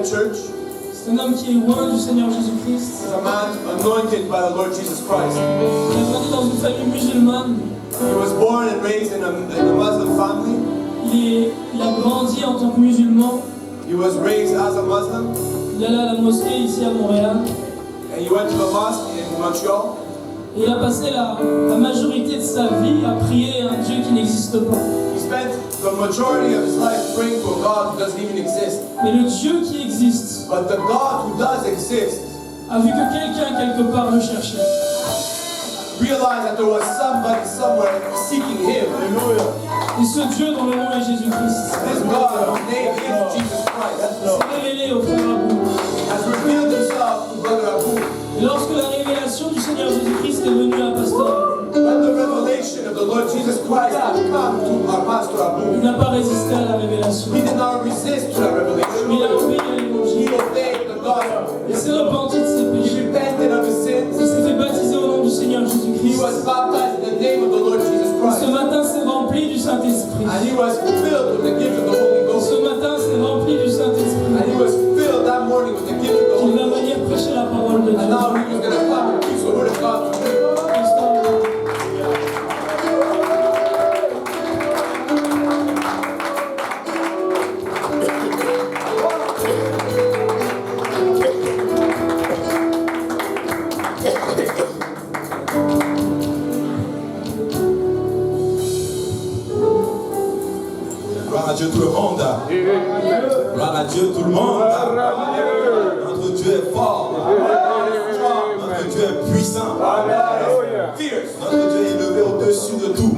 church. C'est un homme qui est loin du Seigneur Jésus-Christ. He's a man anointed by the Lord Jesus Christ. Il a grandi dans une famille musulmane. He was born and raised in a Muslim family. Il a grandi en tant que musulman. He was raised as a Muslim. Il allait à la mosquée ici à Montréal. And he went to the mosque in Montreal. Et il a passé la majorité de sa vie à prier à un Dieu qui n'existe pas. He spent the majority of his life praying to a God who doesn't even exist. Mais le Dieu qui existe But the God who does exist a vu que quelqu'un quelque part le cherchait. realized that there was somebody somewhere seeking him. Et ce Dieu dont le nom est Jésus-Christ This God, whose name is Jesus Christ, s'est révélé au frère Abou. has revealed himself to Brother Abu. Et lorsque la révélation du Seigneur Jésus-Christ est venue à Pasteur, When the revelation of the Lord Jesus Christ had come to our Pastor Abu, il n'a pas résisté à la révélation. he did not resist to that Mais revelation. il a obéi à He l'évangile. obeyed the gospel. Il s'est repenti de ses He péchés. repented of his Il sins. s'est fait baptiser au nom du Seigneur He Jésus-Christ. was baptized in the name of the Lord Jesus Ce Christ. matin, s'est rempli du Saint-Esprit. And he was filled with the gift of the Holy Ce Ghost. matin, s'est rempli du And Saint-Esprit. he was filled that morning with the gift of the Il Holy va Ghost. venir prêcher la parole de And Dieu. now he was going to come and preach the word of God to you. Gloire à Dieu tout le monde. Gloire à Dieu tout le monde. Notre Dieu est fort. Notre Dieu est puissant. Notre Dieu est élevé au-dessus de tout.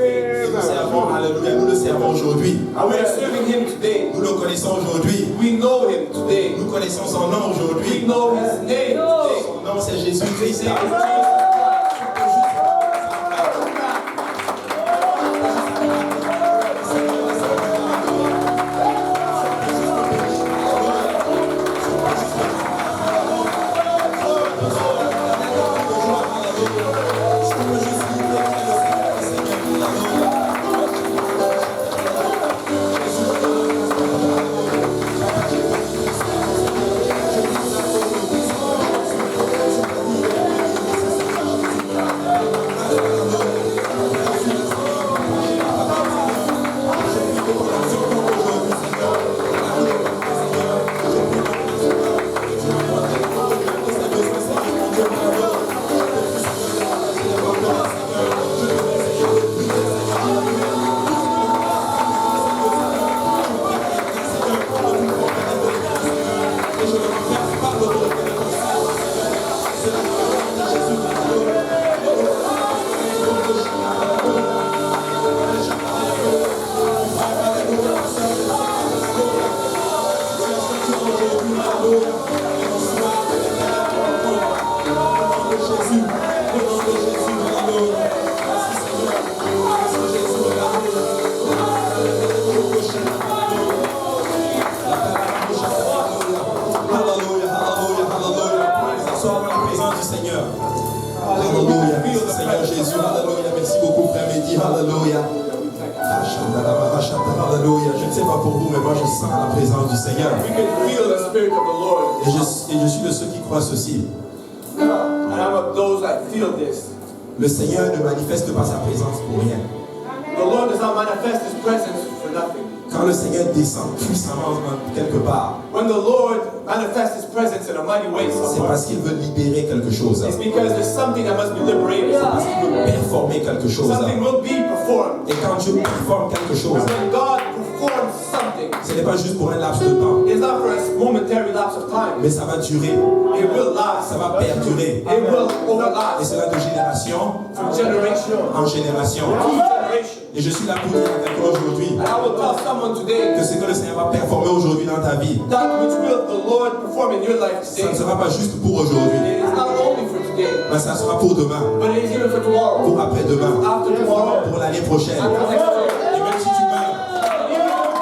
Et nous servons, alléluia, nous le servons aujourd'hui. And we are serving him today. Nous le connaissons aujourd'hui. We know him today. Nous connaissons son nom We aujourd'hui. know his name today. Son nom c'est Jésus-Christ. Je ne sais pas pour vous, mais moi je sens la présence du Seigneur. We can feel the Spirit of the Lord. Et je suis de ceux qui croient ceci. And I'm of those that feel this. Le Seigneur ne manifeste pas sa présence pour rien. The Lord does not manifest his presence for nothing. Quand le Seigneur descend puissamment quelque part, When the Lord manifests his presence in a mighty way c'est somewhere, parce qu'il veut libérer quelque chose. it's because there's something that must be liberated. Parce qu'il veut performer quelque chose. Something will be performed. Et quand Dieu performe quelque chose, And when God performs something, ce n'est pas juste pour un laps de temps, it's not for a momentary lapse of time. mais ça va durer, It will last. ça va perdurer. It will Et overlast cela de génération from generation en génération. to generation. Et je suis là pour dire à quelqu'un aujourd'hui And I will tell someone today que ce que le Seigneur va performer aujourd'hui dans ta vie, that which will the Lord perform in your life ça today. ne sera pas juste pour aujourd'hui, It is not only for today, mais ça sera pour demain, but it is even for tomorrow, pour après-demain, after tomorrow, pour l'année prochaine. and for next year. Et même si tu meurs,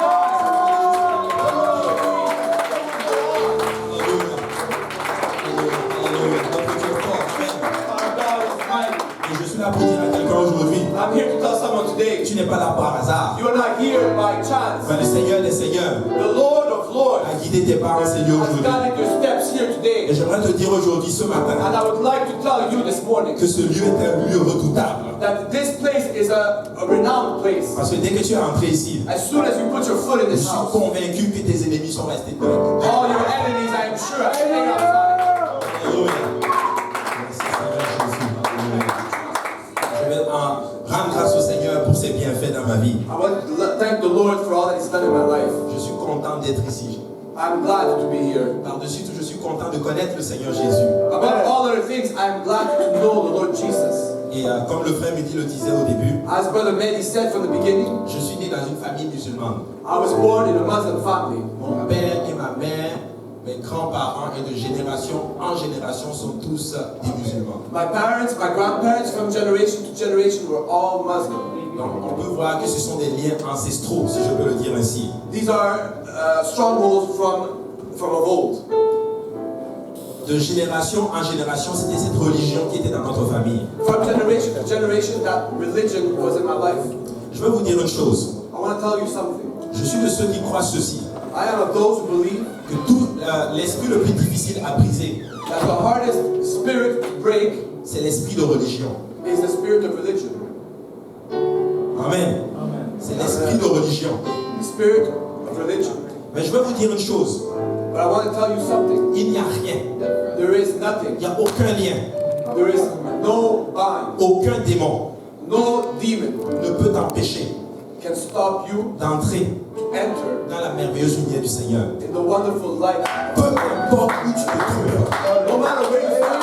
et je suis là pour dire à quelqu'un aujourd'hui, I'm here to tell someone today, tu n'es pas là par hasard. you are not here by chance. Mais le Seigneur des Seigneurs The Lord of Lords a guider tes pas, enseigner has aujourd'hui. guided your steps here Et today. j'aimerais te dire aujourd'hui, ce matin, And I would like to tell you this morning que ce lieu est un lieu redoutable. that this place is a renowned place. Parce que dès que tu es entré ici, As soon as you put your foot in je this suis house, convaincu que tes ennemis sont restés muets. all your enemies, I am sure, are staying outside. Alléluia. Merci Seigneur Jésus. Alléluia. Je vais rendre grâce au Seigneur pour ses bienfaits dans ma vie. I want to thank the Lord for all that He's done in my life. Je suis content d'être ici. I'm glad to be here. Par-dessus tout, je suis content de connaître le Seigneur Jésus. Above all other things, I'm glad to know the Lord Jesus. Et comme le frère Mehdi le disait au début, As Brother Mehdi said from the beginning, je suis né dans une famille musulmane. I was born in a Muslim family. Mon père et ma mère, mes grands-parents et de génération en génération sont tous des musulmans. My parents, my grandparents, from generation to generation, were all Muslim. Donc on peut voir que ce sont des liens ancestraux, si je peux le dire ainsi. These are strongholds from of old. De génération en génération, c'était cette religion qui était dans notre famille. From generation to generation, that religion was in my life. Je veux vous dire une chose. I want to tell you something. Je suis de ceux qui croient ceci, I am of those who believe que tout l'esprit le plus difficile à briser, that the hardest spirit to break c'est l'esprit de religion. is the spirit of religion. Amen. C'est l'esprit de religion. The spirit of religion. Mais je veux vous dire une chose. But I want to tell you something. Il n'y a rien. There is nothing. Il n'y a aucun lien. There is no bind. Aucun démon No demon ne peut t'empêcher can stop you d'entrer to enter dans la merveilleuse lumière du Seigneur. in the wonderful light. Peu importe où tu te trouves. No matter where you stand,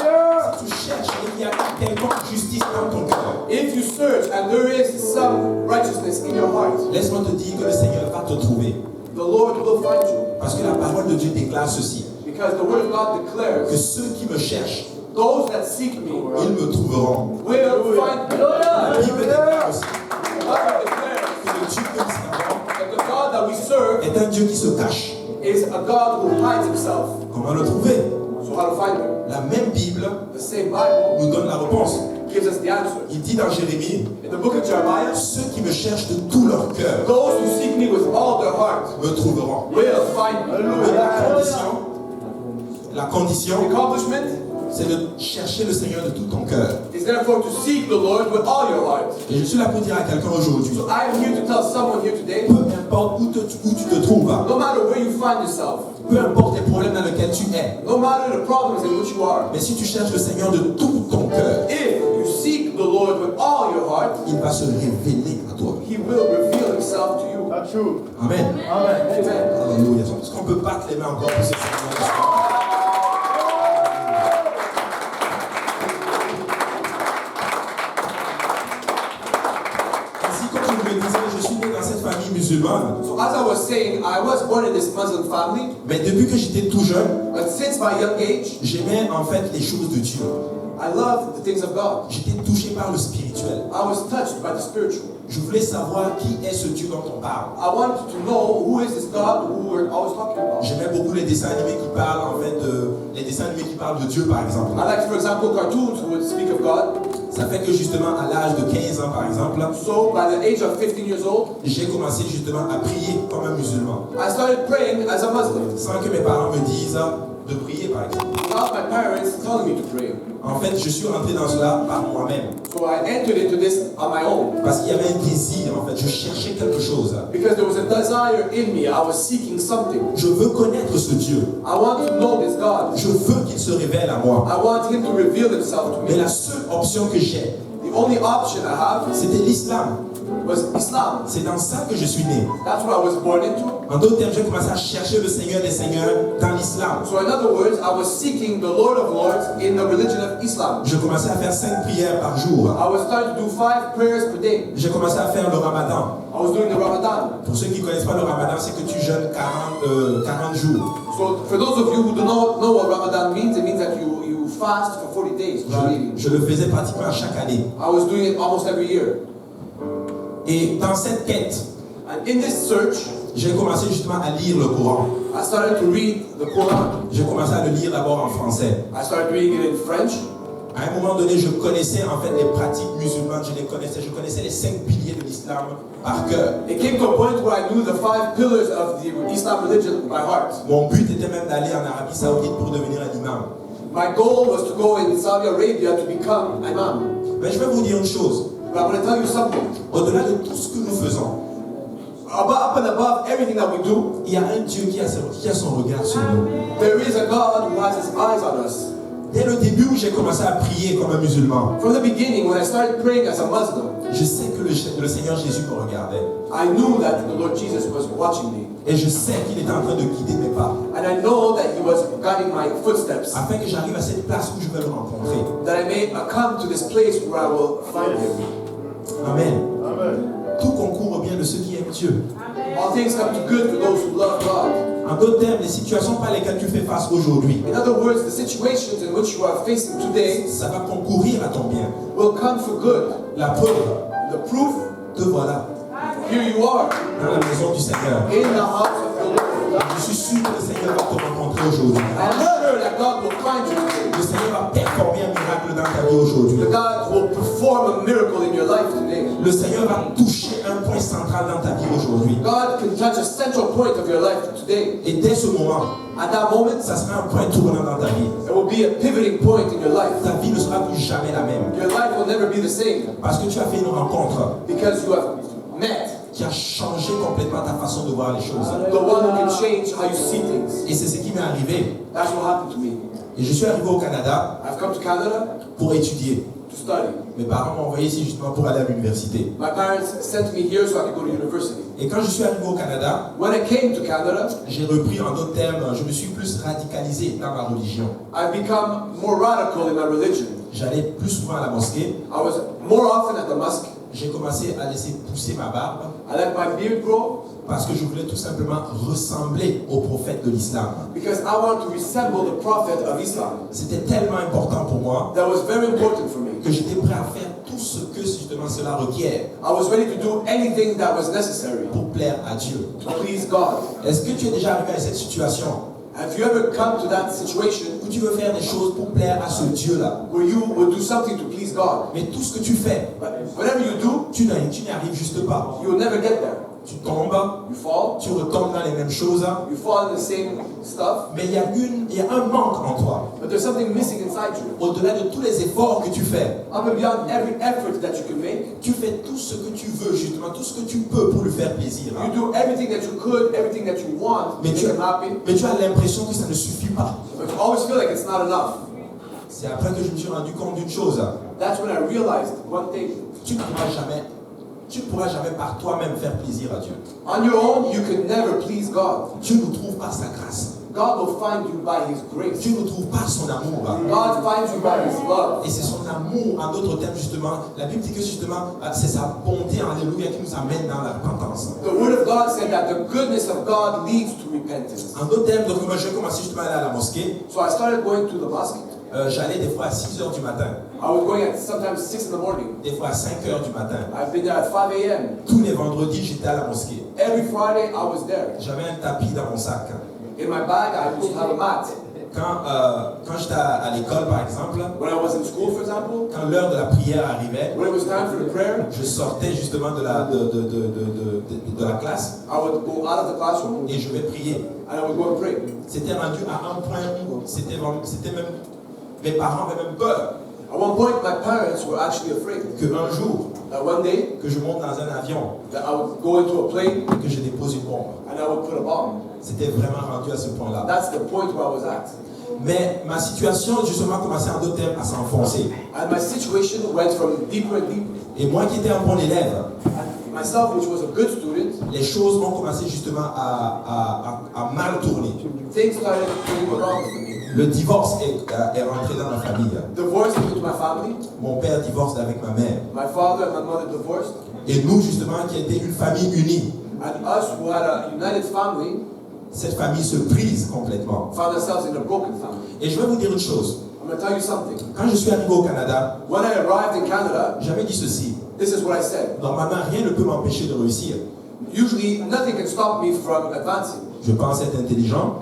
Si tu cherches et qu'il y a une quelconque justice dans ton cœur, if you search and there is some righteousness in your heart, laisse-moi te dire que le Seigneur va te trouver. the Lord will find you. Parce que la parole de Dieu déclare ceci. Because the word of God Que declares, ceux qui me cherchent, those that seek me ils me trouveront. will find me. La Bible déclare aussi The Bible declares que le Dieu que nous servons that the God that we serve est un Dieu qui se cache. is a God who hides himself. Comment le trouver? So how to find him? La même Bible The same Bible nous donne la réponse. gives us the answer. Il dit dans Jérémie, In the book of Jeremiah, ceux qui me cherchent de tout leur cœur those who seek me with all their heart me trouveront. will find me. Mais la condition, The accomplishment c'est de chercher le Seigneur de tout ton cœur. is therefore to seek the Lord with all your heart. Et je suis là pour dire à quelqu'un aujourd'hui, So I am here to tell someone here today, peu importe où tu te trouves, no matter where you find yourself, peu importe les problèmes dans lesquels tu es, no matter the problems in which you are, mais si tu cherches le Seigneur de tout ton cœur, if you seek the Lord with all your heart, il va se révéler à toi. He will reveal Himself to you. That's true. Amen. Amen. Alléluia. Est-ce qu'on peut battre les mains encore pour ce Seigneur ce soir? Ainsi, comme je vous le disais, je suis né dans cette famille musulmane. So as I was saying, I was born in this Muslim family, Mais depuis que j'étais tout jeune, but since my young age, j'aimais en fait les choses de Dieu. I love the things of God. J'étais touché par le spirituel. I was touched by the spiritual. Je voulais savoir qui est ce Dieu dont on parle. I wanted to know who is this God who we're always talking about. J'aimais beaucoup les dessins animés qui parlent en fait les dessins animés qui parlent de Dieu par exemple. I like, for example, cartoons who would speak of God. Ça fait que justement à l'âge de 15 ans par exemple, So by the age of 15 years old, j'ai commencé justement à prier comme un musulman. I started praying as a Muslim. Sans que mes parents me disent de prier par exemple. Without my parents telling me to pray. En fait, je suis rentré dans cela par moi-même. So I entered into this on my own. Parce qu'il y avait un désir en fait, je cherchais quelque chose. Because there was a desire in me. I was seeking something. Je veux connaître ce Dieu. I want to know this God. Je veux qu'il se révèle à moi. I want Him to reveal Himself to Mais me. la seule option que j'ai, The only option I have c'était l'islam. was Islam. C'est dans ça que je suis né. That's what I was born into. En d'autres termes, j'ai commencé à chercher le Seigneur des Seigneurs dans l'islam. So in other words, I was seeking the Lord of Lords in the religion of Islam. Je commençais à faire 5 prières par jour. I was starting to do 5 prayers per day. J'ai commencé à faire le ramadan. I was doing the Ramadan. Pour ceux qui ne connaissent pas le ramadan, c'est que tu jeûnes 40 jours. So for those of you who do not know what Ramadan means, it means that you fast for 40 days without eating. Je le faisais pratiquement chaque année. I was doing it almost every year. Et dans cette quête, And in this search, j'ai commencé justement à lire le Coran. I started to read the Quran. J'ai commencé à le lire d'abord en français. I started reading it in French. À un moment donné, je connaissais en fait les pratiques musulmanes, je connaissais les 5 piliers de l'islam par cœur. It came to a point where I knew the 5 pillars of the Islam religion by heart. Mon but était même d'aller en Arabie Saoudite pour devenir un imam. My goal was to go in Saudi Arabia to become imam. Mais je vais vous dire une chose. But I'm going to tell you something. Au-delà de tout ce que nous faisons, Up and above everything that we do, il y a un Dieu qui a son regard sur nous. there is a God who has his eyes on us. Dès le début où j'ai commencé à prier comme un musulman, From the beginning, when I started praying as a Muslim, je sais que le Seigneur Jésus me regardait. I knew that the Lord Jesus was watching me. Et je sais qu'il était en train de guider mes pas. And I know that he was guiding my footsteps. Afin que j'arrive à cette place où je vais le rencontrer. That I may come to this place where I will find him. Amen. Tout concourt au bien de ceux qui aiment Dieu. All things come to good for those who love God. En d'autres termes, les situations par lesquelles tu fais face aujourd'hui, In other words, the situations in which you are facing today ça va concourir à ton bien. will come for good. La preuve, The proof, te voilà here you are, dans la maison du Seigneur. in the house of the Lord. Je suis sûr que le Seigneur va te rencontrer aujourd'hui. I'm sure that God will find you today. Le Seigneur va performer un miracle dans ta vie aujourd'hui. That God will perform a miracle in your life today. Le Seigneur va toucher un point central dans ta vie aujourd'hui. God can touch a central point of your life today. Et dès ce moment, At that moment, ça sera un point tournant dans ta vie. it will be a pivoting point in your life. Ta vie ne sera plus jamais la même. Your life will never be the same Parce que tu as fait une rencontre because you have met qui a changé complètement ta façon de voir les choses. the one who can change how you see things. Et c'est ce qui m'est arrivé. That's what happened to me. Et je suis arrivé au Canada I've come to Canada pour étudier. to study. Mes parents m'ont envoyé ici justement pour aller à l'université. My parents sent me here so I could go to university. Et quand je suis arrivé au Canada, When I came to Canada, j'ai repris en d'autres termes, je me suis plus radicalisé dans ma religion. I've become more radical in my religion. J'allais plus souvent à la mosquée. I was more often at the mosque. J'ai commencé à laisser pousser ma barbe I let my beard grow parce que je voulais tout simplement ressembler au prophète de l'islam. because I wanted to resemble the prophet of Islam. C'était tellement important pour moi That was very important for me. que j'étais prêt à faire tout ce que justement cela requiert I was ready to do anything that was necessary pour plaire à Dieu. to please God. Est-ce que tu es déjà arrivé à cette situation Have you ever come to that situation où tu veux faire des choses pour plaire à ce Dieu-là? where you will do something to please God? Mais tout ce que tu fais, But whatever you do, tu n'y arrives juste pas. you will never get there. Tu tombes, You fall, tu retombes dans les mêmes choses, you fall in the same stuff, mais il y a un manque en toi. but there's something missing inside you. Au-delà de tous les efforts que tu fais, Up and beyond every effort that you can make, tu fais tout ce que tu veux, justement, tout ce que tu peux pour lui faire plaisir. you do everything that you could, everything that you want to Mais make tu, him happy, mais tu as l'impression que ça ne suffit pas. but you always feel like it's not enough. C'est après que je me suis rendu compte d'une chose. That's when I realized one thing. Tu ne pourras jamais par toi-même faire plaisir à Dieu. On your own, you can never please God. Dieu nous trouve par sa grâce. God will find you by His grace. Dieu nous trouve par son amour. God finds you by His love. Et c'est son amour, en d'autres termes, justement, la Bible dit que justement, c'est sa bonté, alléluia, qui nous amène dans la repentance. The Word of God said that the goodness of God leads to repentance. En d'autres termes, donc moi je vais commencer justement à aller à la mosquée. So I started going to the mosque. J'allais des fois à 6h du matin, I was going at sometimes 6 in the morning. des fois à 5h du matin. I've been there at 5 a.m. Tous les vendredis, j'étais à la mosquée. Every Friday I was there. J'avais un tapis dans mon sac. In my bag I used to have a mat. Quand j'étais à l'école, par exemple, When I was in school, for example, quand l'heure de la prière arrivait, when it was time for the prayer, je sortais justement de la classe I would go out of the classroom et je vais prier. and I would go and pray. C'était rendu à un point où c'était même, mes parents avaient même peur At one point, my parents were actually afraid qu'un jour, that one day que je monte dans un avion, that I would go into a plane que je dépose une bombe. and I would put a bomb. C'était vraiment rendu à ce point-là. That's the point where I was at. Mais ma situation, justement, commençait en d'autres termes à s'enfoncer. And my situation went from deeper and deeper. Et moi qui étais un bon élève, And myself, which was a good student, les choses ont commencé justement à mal tourner. things started going wrong for me. Le divorce est rentré dans ma famille. Divorce into my family. Mon père divorce avec ma mère. My father and my mother divorced. Et nous, justement, qui étions une famille unie, And us, who had a united family, cette famille se brise complètement. found ourselves in a broken family. Et je vais vous dire une chose. I'm going to tell you something. Quand je suis arrivé au Canada, When I arrived in Canada, j'avais dit ceci. this is what I said. Normalement, rien ne peut m'empêcher de réussir. Usually, nothing can stop me from advancing. Je pense être intelligent,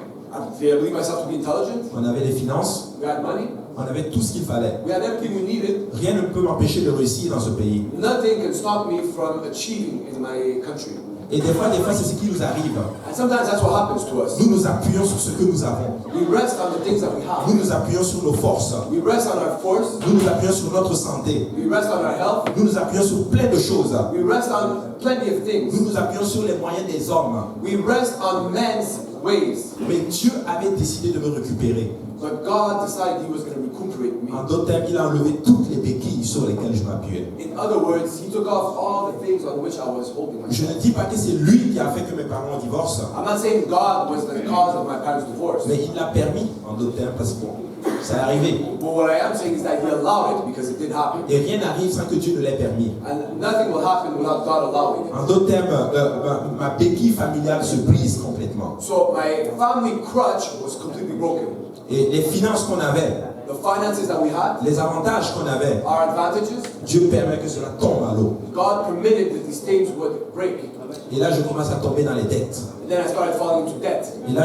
Did I believe myself to be intelligent? On avait les finances, We had money. on avait tout ce qu'il fallait. We had everything we needed. Rien ne peut m'empêcher de réussir dans ce pays. Nothing can stop me from achieving in my country. Et des fois, c'est ce qui nous arrive. And sometimes that's what happens to us. Nous nous appuyons sur ce que nous avons. We rest on the things that we have. Nous nous appuyons sur nos forces. We rest on our force. Nous nous appuyons sur notre santé. We rest on our health. Nous nous appuyons sur plein de choses. We rest on plenty of things. Nous nous appuyons sur les moyens des hommes. We rest on men's ways. Mais Dieu avait décidé de me récupérer. But God decided He was going to recuperate me. En d'autres termes, il a enlevé toutes les béquilles sur lesquelles je m'appuyais. In other words, He took off all the things on which I was holding Je myself. ne dis pas que c'est lui qui a fait que mes parents divorcent, I'm not saying God was the cause of my parents' divorce. mais il l'a permis, en d'autres termes, parce que ça est arrivé. But what I am saying is that He allowed it because it did happen. Et rien n'arrive sans que Dieu ne l'ait permis. And nothing will happen without God allowing it. En d'autres termes, ma béquille familiale se brise complètement. So my family crutch was completely broken. Et les finances qu'on avait, The finances that we had, les avantages qu'on avait, our advantages, Dieu permet que cela tombe à l'eau. God permitted that these things would break. Et là, je commence à tomber dans les dettes. And then I started falling into debt. Et là,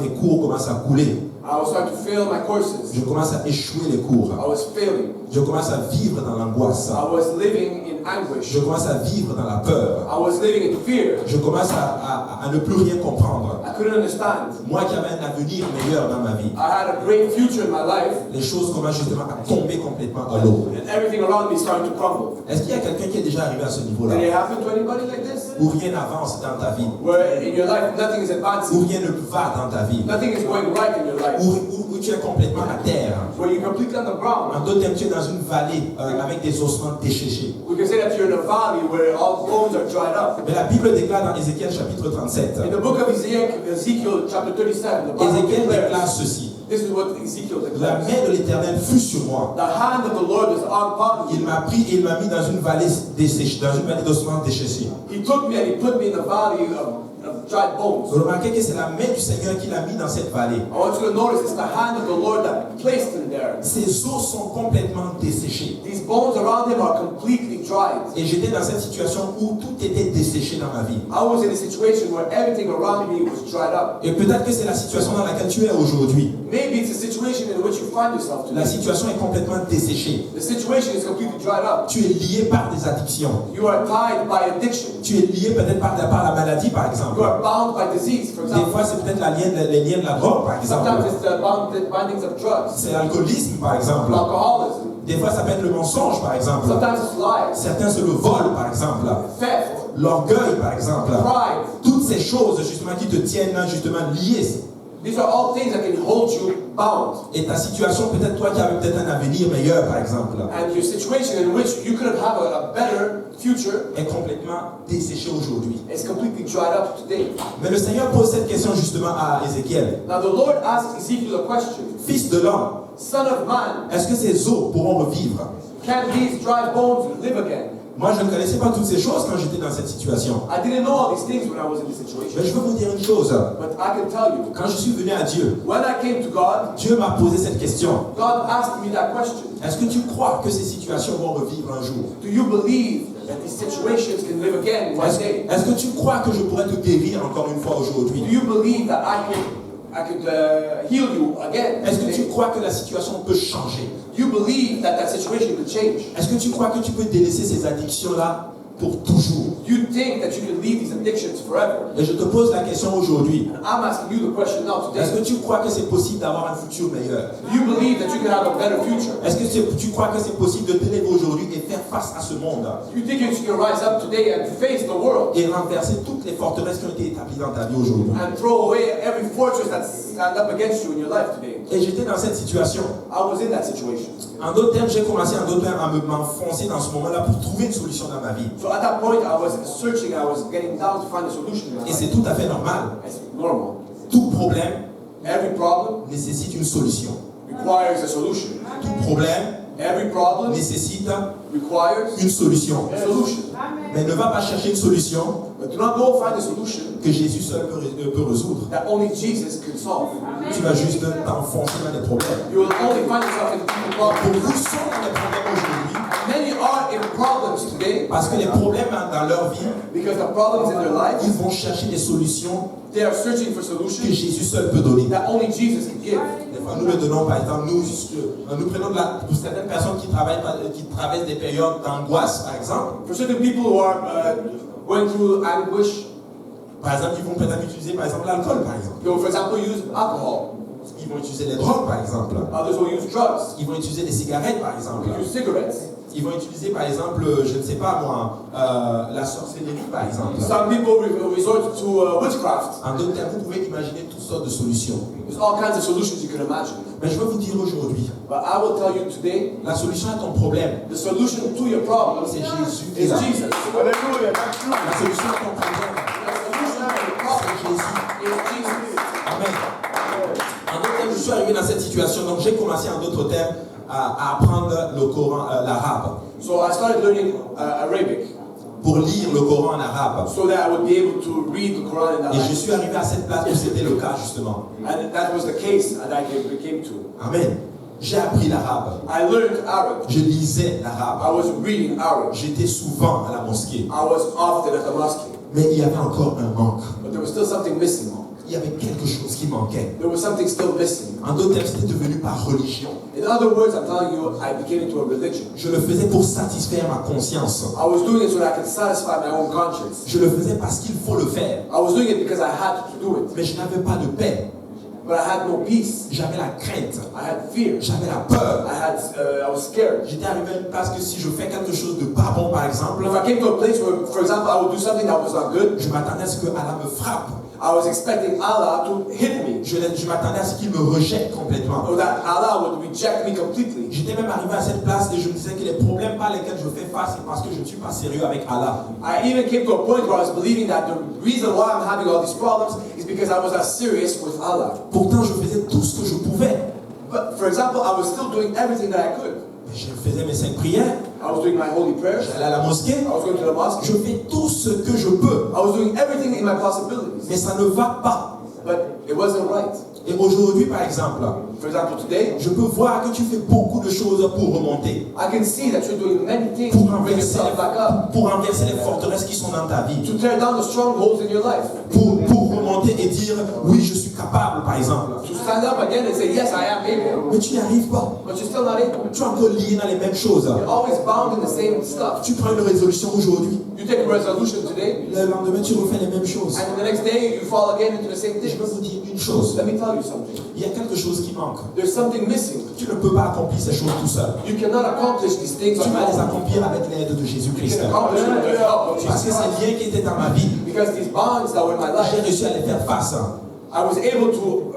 mes cours commencent à couler. I was starting to fail my courses. Je commence à échouer les cours. I was failing. Je commence à vivre dans l'angoisse. I was living in anguish. Je commence à vivre dans la peur. I was living in fear. Je commence à ne plus rien comprendre. I couldn't understand. Moi qui avais un avenir meilleur dans ma vie, I had a great future in my life, les choses commencent justement à tomber complètement à l'eau. and everything around me started to crumble. Est-ce qu'il y a quelqu'un qui est déjà arrivé à ce niveau-là? Did it happen to anybody like this? Où rien n'avance dans ta vie? Where in your life nothing is Où advancing, rien ne va dans ta vie? nothing is going right in your life, Où tu es complètement à terre? where you're completely on the ground. En d'autres termes, tu es dans une vallée avec des ossements desséchés. We can say that you're in a valley where all bones are dried up. Mais la Bible déclare dans Ézéchiel chapitre 37, In the book of Ezekiel chapter 37, the Bible Ézéchiel déclare declares, ceci: this is what Ezekiel la declares. main de l'Éternel fut sur moi. The hand of the Lord was upon Il me. m'a pris et il m'a mis dans une vallée desséchée, dans une vallée d'ossements desséchés. He took me and he put me in the valley of dried bones. Vous remarquez que c'est la main du Seigneur qui l'a mis dans cette vallée. I want you to notice it's the hand of the Lord that placed him there. Ses os sont complètement desséchés. These bones around him are completely dried. Et j'étais dans cette situation où tout était desséché dans ma vie. I was in a situation where everything around me was dried up. Et peut-être que c'est la situation dans laquelle tu es aujourd'hui. Maybe it's a situation in which you find yourself La today. situation est complètement desséchée. The situation is completely dried up. Tu es lié par des addictions. You are tied by addiction. Tu es lié peut-être par la maladie, par exemple. You are bound by disease, for Des example. fois, c'est peut-être les liens de la drogue, par exemple. Sometimes it's the bindings of drugs, C'est l'alcoolisme, par exemple. alcoholism. Des fois, ça peut être le mensonge, par exemple. Sometimes it's lies, Certains, c'est le vol, par exemple. theft, L'orgueil, par exemple. pride. Toutes ces choses, justement, qui te tiennent, justement, liées. These are all things that can hold you bound. Et ta situation, peut-être toi qui avais peut-être un avenir meilleur, par exemple, And your situation in which you could have a better future est complètement desséchée aujourd'hui. is completely dried up today. Mais le Seigneur pose cette question justement à Ézéchiel. Now the Lord asked Ezekiel a question. Fils de l'homme, Son of man, est-ce que ces os pourront revivre? can these dry bones live again? Moi, je ne connaissais pas toutes ces choses quand j'étais dans cette situation. I didn't know all these things when I was in this Mais situation. je veux vous dire une chose. But I can tell you, Quand je suis venu à Dieu, when I came to God, Dieu m'a posé cette question. God asked me that question. Est-ce que tu crois que ces situations vont revivre un jour? Do you believe that these situations can live again one day? Est-ce que tu crois que je pourrais te guérir encore une fois Do aujourd'hui? you believe that I could heal you again? Est-ce que tu today? crois que la situation peut changer? Do you believe that situation could change? Est-ce que tu crois que tu peux délaisser ces addictions-là pour toujours? Do you think that you can leave these addictions forever? Et je te pose la question aujourd'hui. And I'm asking you the question now Est-ce today. que tu crois que c'est possible d'avoir un futur meilleur? Do you believe that you can have a better future? Est-ce que tu crois que c'est possible de te lever aujourd'hui et faire face à ce monde Do you think you can rise up today and face the world et renverser toutes les forteresses qui ont été établies dans ta vie aujourd'hui? and throw away every fortress that stand up against you in your life today? Et j'étais dans cette situation. I was in that situation. En d'autres termes, j'ai commencé à m'enfoncer dans ce moment-là pour trouver une solution dans ma vie. So at that point, I was searching, I was getting down to find a solution in my Et c'est life. tout à fait normal. It's normal. Tout problème Every problem nécessite une solution. requires a solution. Tout problème Every problem nécessite requires une solution. a solution. Mais ne va pas chercher une solution But do not go find a solution que Jésus seul peut résoudre. that only Jesus can solve. Tu vas juste t'enfoncer dans les problèmes. You will only find yourself in deeper problems. Beaucoup sont dans les problèmes aujourd'hui Many are in problems today Parce que les problèmes dans leur vie, because the problems in their ils lives, vont chercher des solutions they are searching for que solutions Jésus seul peut donner. that only Jesus can give. Des fois, nous le donnons, par exemple, nous prenons pour certaines personnes qui traversent des périodes d'angoisse, par exemple. For certain people who are going through anguish, Par exemple, ils vont peut-être utiliser, par exemple, l'alcool, par exemple. they will, for example, use alcohol. Ils vont utiliser les drogues, par exemple. Others will use drugs, Ils vont utiliser des cigarettes, par exemple. use cigarettes. Ils vont utiliser, par exemple, je ne sais pas moi, la sorcellerie, par exemple. Some people resort to witchcraft. En d'autres termes, vous pouvez imaginer toutes sortes de solutions. There's all kinds of solutions you can imagine. Mais je veux vous dire aujourd'hui, But I will tell you today, la solution à ton problème, the solution to your problem c'est Jésus qui est is là. Jesus. La solution à ton problème, The solution to your problem c'est Jésus. is Jesus. Amen. En d'autres termes, je suis arrivé dans cette situation, donc j'ai commencé en d'autres termes à apprendre le Coran, l'arabe, So I started learning Arabic pour lire le Coran en arabe. so that I would be able to read the Quran in that Et je language. suis arrivé à cette place où c'était le cas, justement. And that was the case that I came to. Amen. J'ai appris l'arabe. I learned Arabic. Je lisais I l'arabe. was reading Arabic. J'étais souvent à la mosquée. I was often at the mosque. Mais il y avait encore un manque. But there was still something missing. Il y avait quelque chose qui manquait. There was something still missing. En d'autres termes, c'était devenu par religion. In other words, I'm telling you, I became into a religion. Je le faisais pour satisfaire ma conscience. I was doing it so that I could satisfy my own conscience. Je le faisais parce qu'il faut le faire. I was doing it because I had to do it. Mais je n'avais pas de paix. But I had no peace. J'avais la crainte. I had fear. J'avais la peur. I was scared. J'étais arrivé à une place que si je fais quelque chose de pas bon, par exemple, If I came to a place where, for example, I would do something that was not good, je m'attendais à ce que Allah me frappe. I was expecting Allah to hit me. Je m'attendais à ce qu'il me rejette complètement. Or that Allah would reject me completely. J'étais même arrivé à cette place et je me disais que les problèmes par lesquels je fais face, c'est parce que je ne suis pas sérieux avec Allah. I even came to a point where I was believing that the reason why I'm having all these problems is because I was not serious with Allah. Pourtant, je faisais tout ce que je pouvais. But for example, I was still doing everything that I could. Je faisais mes 5 prières, I was doing my holy prayers. j'allais à la mosquée, I was going to the mosque. je fais tout ce que je peux. I was doing everything in my possibilities. Mais ça ne va pas. But it wasn't right. Et aujourd'hui, par exemple, For example, today, je peux voir que tu fais beaucoup de choses pour remonter, I can see that you're doing many things pour to bring yourself back up. pour renverser les forteresses qui sont dans ta vie, To tear down the strongholds in your life. pour remonter et dire oui, je suis capable, par exemple. To stand up again and say, yes, I am able. Mais tu n'y arrives pas. But you're still not able. Tu es encore lié dans les mêmes choses. You're always bound in the same stuff. Tu prends une résolution aujourd'hui, You take a resolution today, le lendemain tu refais les mêmes choses. and the next day you fall again into the same Je thing. peux vous dire une chose, Let me tell you something. il y a quelque chose qui manque. There's something missing. Tu ne peux pas accomplir ces choses tout seul. You cannot accomplish these things Tu on vas les your own. accomplir avec l'aide de You Jésus-Christ. can accomplish it with the help of Parce que Jesus ces Christ. liens qui étaient dans ma vie, Because these bonds that were in my j'ai life, réussi à les faire face. I was able to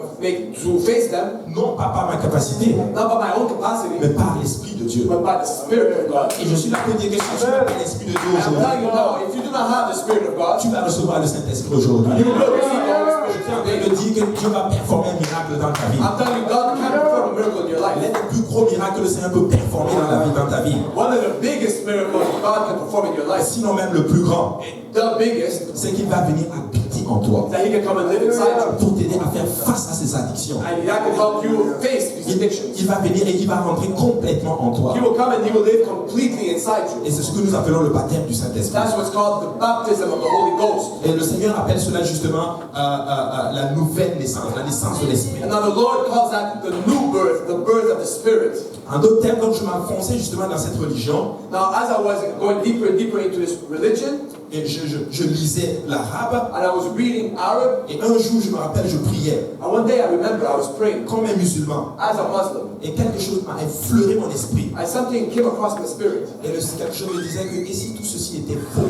face them, Non pas par ma capacité, not by my own capacity, mais par l'Esprit de Dieu. but by the Spirit of God. Et je suis là pour dire que si tu n'as pas l'Esprit de Dieu I'm aujourd'hui, telling you now, if you do not have the Spirit of God, tu vas recevoir le Saint-Esprit aujourd'hui. you will receive the Holy Je Spirit suis en train de today. dire que Dieu va performer un miracle dans ta vie. I'm telling you, God can perform a miracle in your L'un life. des plus gros miracles que le Seigneur peut performer dans ta vie, One of the biggest miracles God can perform in your life, sinon même le plus grand, the biggest, c'est qu'il va venir habiter en toi that He can come and live inside you. pour t'aider à faire face à ces addictions. And that can help you face these addictions. Il va venir et il va rentrer complètement en toi. He will come and He will live completely inside Et you. c'est ce que nous appelons le baptême du Saint-Esprit. That's what's called the baptism of the Holy Ghost. Et le Seigneur appelle cela justement la nouvelle naissance, la naissance de l'Esprit. And now the Lord calls that the new birth, the birth of the Spirit. En d'autres termes, donc je m'enfonçais justement dans cette religion Now, as I was going deeper and deeper into this religion, et je lisais l'arabe. and I was reading Arab, Et un jour, je me rappelle, je priais and one day I remember I was praying comme un musulman. as a Muslim, Et quelque chose m'a effleuré mon esprit. and something came across my spirit. Et quelque chose me disait que et si tout ceci était faux?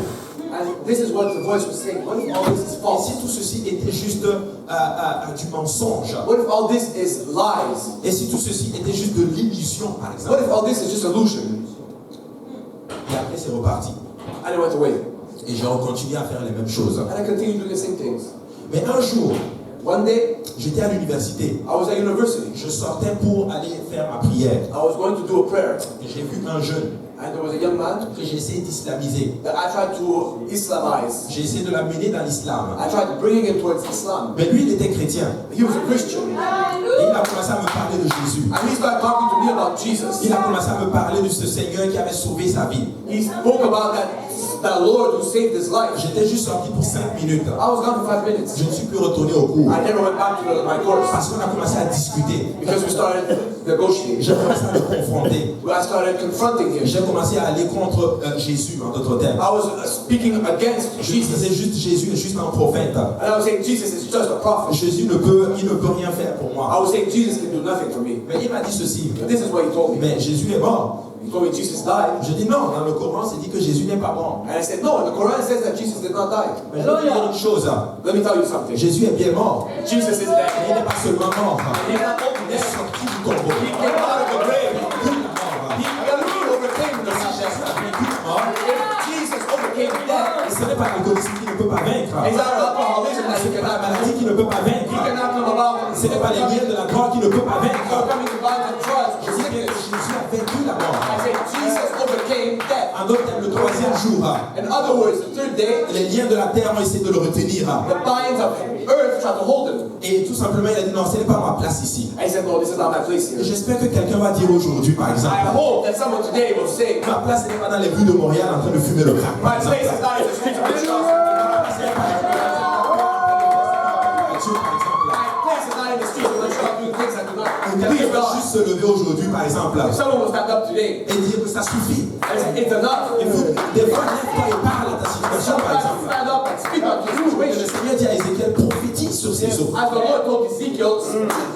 And this is what the voice was saying. What if all this is Et false? si tout ceci était juste du mensonge? What if all this is lies? Et si tout ceci était juste de l'illusion, par What exemple? if all this is just illusion? Et après, c'est reparti. And it went away. Et j'ai continué à faire les mêmes choses. And I continued doing the same things. Mais un jour, One day, j'étais à l'université. I was at university. Je sortais pour aller faire ma prière. I was going to do a prayer. Et j'ai vu un jeune And there was a young man que j'ai essayé d'islamiser. that I tried to Islamize. J'ai essayé de l'amener dans l'islam. I tried bringing him towards Islam. Mais lui, il était chrétien. He was a Christian. Et il a commencé à me parler de Jésus. And he started talking to me about Jesus. Il a commencé à me parler de ce Seigneur qui avait sauvé sa vie. He spoke about that Lord who saved his life. J'étais juste sorti pour 5 minutes. I was gone for 5 minutes. Je ne suis plus retourné au cours. I never went back to my course Parce qu'on a commencé à discuter. because we started negotiating. J'ai commencé à le confronter. I started confronting him. J'ai commencé à aller contre Jésus, en d'autres termes. I was speaking against Je Jesus. disais juste Jésus est juste un prophète. And I was saying Jesus is just a prophet. Jésus il ne peut rien faire pour I moi. was saying Jesus can do nothing for me. Mais il m'a dit ceci. But this is what he told me. Mais Jésus est mort. He told me Jesus died. Je dis non, dans le Coran, c'est dit que Jésus n'est pas mort. And I said, no, the Quran says that Jesus did not die. Mais je vais te dire une chose. Let me tell you something. Jésus est bien mort. Jesus is Il dead. n'est pas seulement mort. He's not only Il est dead. sorti du tombeau. He came out of the grave. Il He overcame the sickness. est mort. Jesus overcame death. Et ce n'est pas l'alcoolisme qui ne peut pas vaincre. It's not alcoholism that Ce he n'est pas la cannot maladie qui ne peut pas He vaincre. cannot come about. Ce n'est pas les liens de la drogue qui ne peut pas vaincre. Coming to bind and trust. Je dis que Jésus a vaincu la mort. I say Jesus overcame death. En d'autres termes, le troisième jour, In other words, the third day, les liens de la terre ont essayé de le retenir. the binds of earth tried to hold him. Et tout simplement, il a dit non, ce n'est pas ma place ici. And he said, no, this is not my place Et here. j'espère que quelqu'un va dire aujourd'hui, par exemple, I hope that someone today will say, ma place n'est pas dans les rues de Montréal en train de fumer le crack. my place is not in the streets of Montreal. Dieu, par exemple. My place is not in the streets of Montreal doing things that do not Quelqu'un please va God. juste se lever aujourd'hui, par exemple, If someone will stand up today et dire que ça suffit. and say, it's enough. Et vous, des fois, lève-toi et parle à ta situation, par Sometimes exemple. stand up and speak out to your Et le situation. Seigneur dit à Ézéchiel, prophétise sur ces eaux. As the Lord told Ezekiel,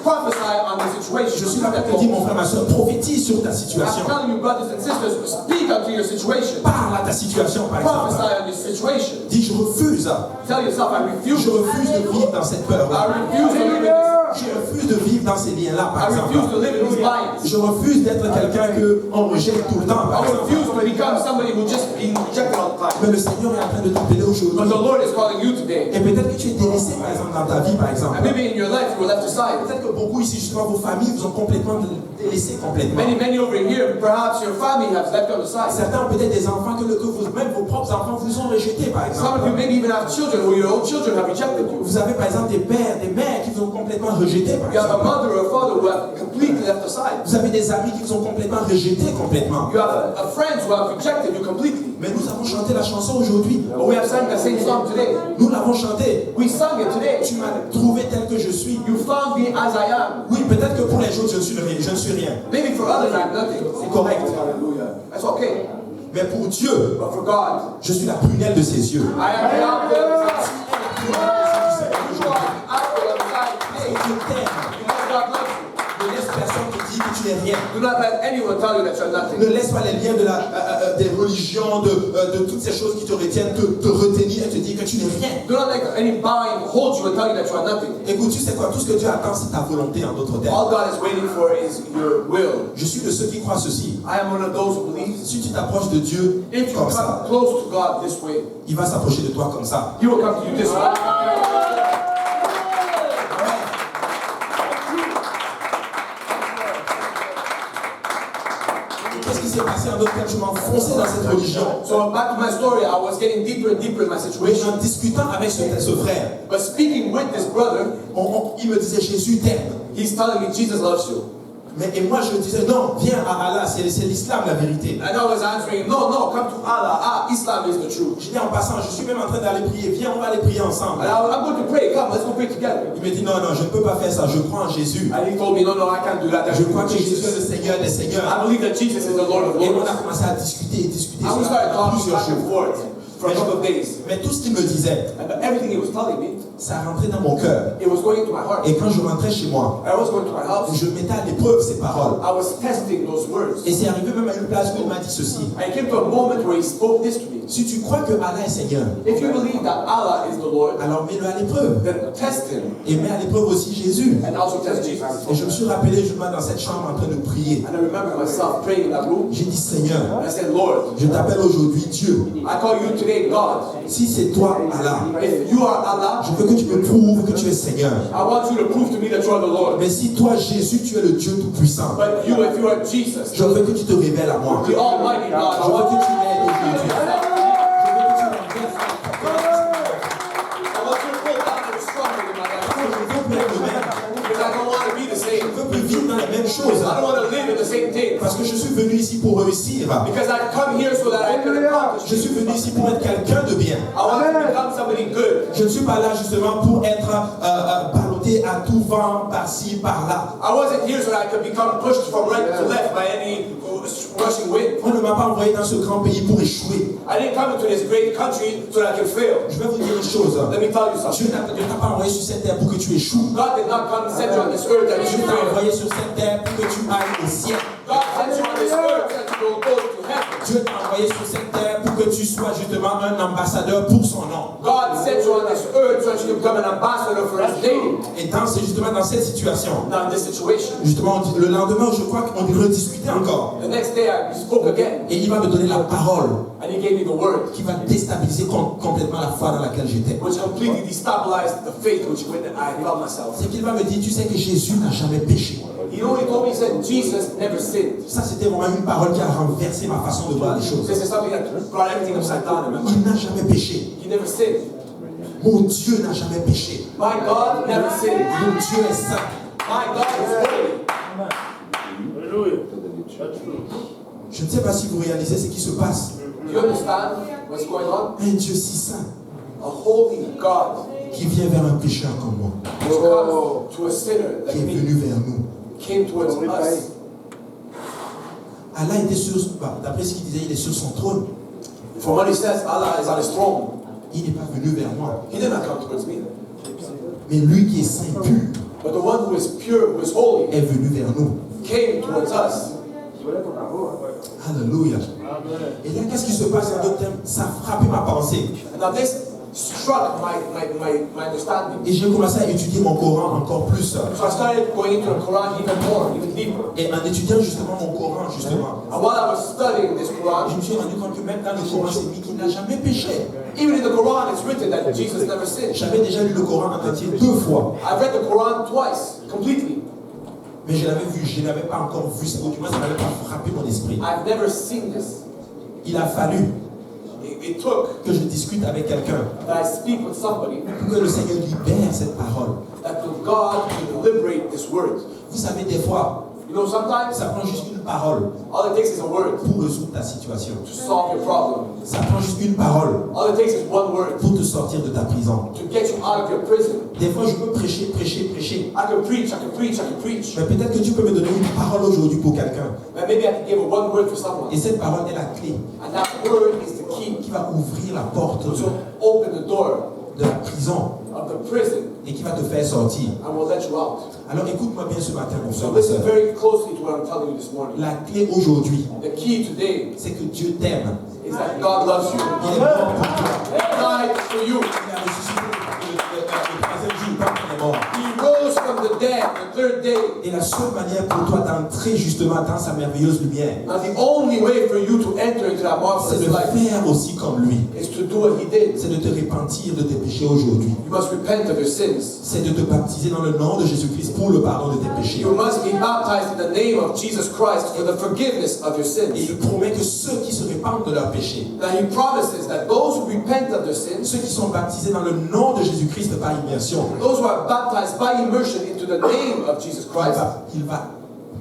prophesy on the situation. Je suis là pour te dire, mon frère, ma soeur, prophétise sur ta I'm situation. telling you, brothers and sisters, speak unto your situation. Parle à ta situation, par Prophesy exemple. on your situation. Dis, je refuse. Tell yourself, I refuse. Je refuse de vivre dans cette peur. I refuse to live in this. Je refuse de vivre dans ces liens-là, par I exemple. refuse to live in these binds. Je refuse d'être quelqu'un qu'on rejette tout le temps, par I exemple. refuse to become somebody who just being rejected all the time. Mais le Seigneur est en train de t'appeler But aujourd'hui. the Lord is calling you today. Et peut-être que tu es délaissé, par exemple, dans ta vie, par exemple. And maybe in your life you were left aside. Peut-être que beaucoup ici, justement, vos familles vous ont complètement délaissé complètement. Many over here, perhaps your family has left you on the side. Certains ont peut-être des enfants que même vos propres enfants vous ont rejetés, par Some of you exemple. maybe even have children who your own children have rejected you. Vous avez, par exemple, des pères, des mères qui vous ont complètement rejetés, par You have a exemple. mother or a father who have completely left aside. Vous avez des amis qui vous ont complètement rejetés, complètement. You have a friends who have rejected you completely. Mais nous avons chanté la chanson aujourd'hui. But we have sung the same song today. Nous l'avons chanté. We sung it today. Tu m'as trouvé tel que je suis. You found me as I am. Oui, peut-être que pour les autres, je ne suis rien. Maybe for others I'm nothing. C'est correct. Hallelujah. That's okay. Mais pour Dieu, But for God, je suis la prunelle de ses yeux. I am the apple of his eye. You are Je the apple of his eye today. t'aime. Because God loves you. Ne laisse personne te dire que tu n'es rien. Do not let anyone tell you that you're nothing. Ne laisse pas les liens des religions, de toutes ces choses qui te retiennent, te retenir et te dire que tu n'es rien. Do not let any bind hold you and tell you that you are nothing. Écoute, tu sais quoi? Tout ce que Dieu attend, c'est ta volonté, en d'autres termes. All God is waiting for is your will. Je suis de ceux qui croient ceci. I am one of those who believes Si tu t'approches de Dieu if you comme come ça, close to God this way, il va s'approcher de toi comme ça. He will come to you this way. Qu'est-ce qui s'est passé en d'autres termes? Je m'enfonçais dans cette religion. So back to my story, I was getting deeper and deeper in my Mais situation. en discutant avec ce frère, But speaking with this brother, il me disait Jésus t'aime. he's telling me Jesus loves you. Et moi je disais non, viens à Allah, c'est l'islam la vérité. And I was answering, no, come to Allah. Islam is the truth. Je dis en passant, je suis même en train d'aller prier, viens on va aller prier ensemble. And I'm going to pray. Come, let's go pray together. Il me dit non, je ne peux pas faire ça, je crois en Jésus. And he told me, no, I can't do that. Je crois que Jésus est le Seigneur des Seigneurs. I believe that Jesus is the Lord of Et on Lords. a commencé à discuter. And we started Pendant talking plusieurs back and jours. forth for a couple of days. Mais tout ce qu'il me disait, And everything he was telling me, ça rentrait dans mon cœur. it was going into my heart. Et quand je rentrais chez moi, I was going to my house. je mettais à l'épreuve ces paroles. I was testing those words. Et c'est arrivé même à une place où il m'a dit ceci. And it came to a moment where he spoke this to me. Si tu crois que Allah est Seigneur, If you believe that Allah is the Lord, alors mets-le à l'épreuve. then test him Et mets à l'épreuve aussi Jésus. and also test Jesus. Et je me suis rappelé justement dans cette chambre en train de prier. And I remember myself praying in that room. J'ai dit Seigneur, And I said, Lord, je t'appelle aujourd'hui Dieu. I call you today God. Si c'est toi Allah, If you are Allah, je veux que que tu me prouves que tu es Seigneur. I want you to prove to me that you are the Lord. Mais si toi, Jésus, tu es le Dieu Tout-Puissant, But you, if you are Jesus, je veux que tu te révèles à moi. the Almighty God, Je veux que tu m'aides aujourd'hui. I want you to pull down and struggle in my life. Je veux plus être le même. Because I don't want to be the Je same. veux plus vivre dans les mêmes choses. I don't want to live in the same thing. Parce que je suis venu ici pour réussir. Because I come here so that I can accomplish. Je suis venu ici pour être quelqu'un de bien. I want to become somebody good. Je ne suis pas là justement pour être ballotté à tout vent, par-ci, par-là. I wasn't here so that I could become pushed from right to left by any rushing wind. On ne m'a pas envoyé dans ce grand pays pour échouer. I didn't come into this great country so that I could fail. Je vais vous dire une chose. Let me tell you Dieu something. ne t'a pas envoyé sur cette terre pour que tu échoues. God did not come and send you on this earth that you Dieu should t'a fail. envoyé sur cette terre pour que tu ailles au ciel. God sent you on this earth that you will go to heaven. Dieu t'a envoyé sur cette terre pour que tu sois justement un ambassadeur pour son nom. God sent you on this earth so that you can become an ambassador for His name. Et c'est justement dans cette situation. Now in this situation. Justement, le lendemain, je crois qu'on rediscutait encore. The next day we spoke again. Et il va me donner la parole And He gave me the word, qui va déstabiliser complètement la foi dans laquelle j'étais. which completely destabilized the faith which I felt myself. C'est qu'il va me dire, tu sais que Jésus n'a jamais péché. You know what He told me? He said Jesus never sinned. Ça, c'était vraiment une parole qui a renversé ma façon de voir les choses. This is something that brought everything upside down in my mind. Il n'a jamais péché. He never sinned. Mon Dieu n'a jamais péché. My God never sinned. Mon Dieu est saint. My God is holy. Je ne sais pas si vous réalisez ce qui se passe. Do you understand what's going on? Un Dieu si saint A holy God qui vient vers un pécheur comme moi, who comes to a sinner qui like est me, venu vers nous. came towards us. Allah était sur, d'après ce qu'il disait, il est sur son trône. From what He says, Allah is on His throne. Il n'est pas venu vers moi. He did not come towards me. Mais lui qui est saint et pur But the one who is pure, who is holy, est venu vers nous. came towards us. Alléluia. Et là, qu'est-ce qui se passe en d'autres termes? Ça a frappé ma pensée. And now this struck my understanding. Et j'ai commencé à étudier mon Coran encore plus. So I started going into the Quran even more, even deeper. Et en étudiant justement mon Coran, justement, And while I was studying this je Quran, me suis rendu compte que même dans le Coran, c'est lui qui n'a jamais péché. even in the Quran it's written that Jesus never sinned. J'avais déjà lu le Coran en entier 2 fois. I've read the Quran twice, completely. Mais je l'avais vu, je n'avais pas encore vu ça, ou du moins ça n'avait pas frappé mon esprit. I've never seen this. Il a fallu It took que je discute avec quelqu'un that I speak with somebody, pour que le Seigneur libère cette parole. that God can liberate this word. Vous savez, des fois, You know, sometimes ça prend juste une parole all it takes is a word pour résoudre ta situation. to solve your problem. Ça prend juste une parole All it takes is one word pour te sortir de ta prison. to get you out of your prison. Des fois, je peux prêcher. I can preach, I can preach, I can preach. Mais peut-être que tu peux me donner une parole aujourd'hui pour quelqu'un. But maybe I can give one word for someone. Et cette parole est la clé And that word is the key qui va ouvrir la porte to open the door de la prison of the prison et qui va te faire sortir. and will let you out. Alors écoute-moi bien ce matin, mon frère, So ma listen soeur. very closely to what I'm telling you this morning. La clé aujourd'hui, The key today c'est que Dieu t'aime. is that God loves you. Il est mort pour toi. He died for you. Il a ressuscité le troisième jour quand il est mort. He rose from the dead the third day. Et la seule manière pour toi d'entrer justement dans sa merveilleuse lumière, Now the only way for you to enter into that c'est marvelous de life faire aussi comme lui. is to do what He did. C'est de te repentir de tes péchés aujourd'hui. You must repent of your sins. C'est de te baptiser dans le nom de Jésus-Christ pour le pardon de tes péchés. You must be baptized in the name of Jesus Christ for the forgiveness of your Et sins. il promet que ceux qui se répandent de leurs péchés, Now He promises that those who repent of their sins, ceux qui sont baptisés dans le nom de Jésus-Christ par immersion, those who are baptized by immersion into the name of Jesus Christ, il va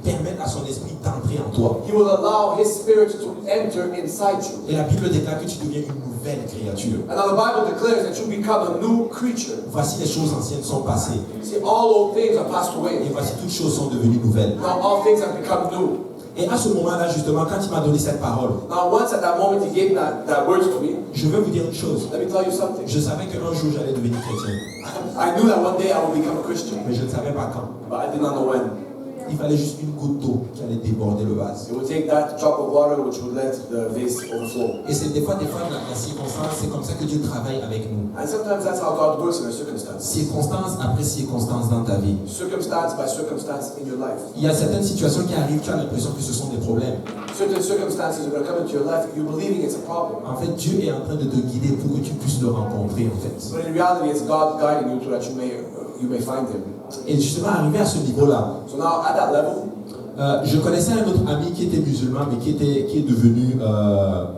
permettre à son esprit d'entrer en toi. He will allow His Spirit to enter inside you. Et la Bible déclare que tu deviens une nouvelle créature. And now the Bible declares that you become a new creature. Voici les choses anciennes sont passées. See, all old things are passed Et away. voici toutes choses sont devenues nouvelles. Now all things have become new. Et à ce moment-là, justement, quand il m'a donné cette parole, Now once at that moment He gave that word to me, je vais vous dire une chose. let me tell you something. Je savais qu'un jour j'allais devenir chrétien, I knew that one day I would become a Christian, mais je ne savais pas quand. but I did not know when. Il fallait juste une goutte d'eau qui allait déborder le vase. It would take that drop of water which would let the vase overflow. Et c'est des fois la circonstance, c'est comme ça que Dieu travaille avec nous. And sometimes that's how God works in our circumstances. Circonstance après circonstance dans ta vie. Circumstance by circumstance in your life. Il y a certaines situations qui arrivent, tu as l'impression que ce sont des problèmes. certain circumstances are going to come into your life, you're believing it's a problem. En fait, Dieu est en train de te guider pour que tu puisses le rencontrer, en fait. But in reality, it's God guiding you so that you may find Him. Et justement, arrivé à ce niveau-là, So now, at that level, je connaissais un autre ami qui était musulman, mais qui est devenu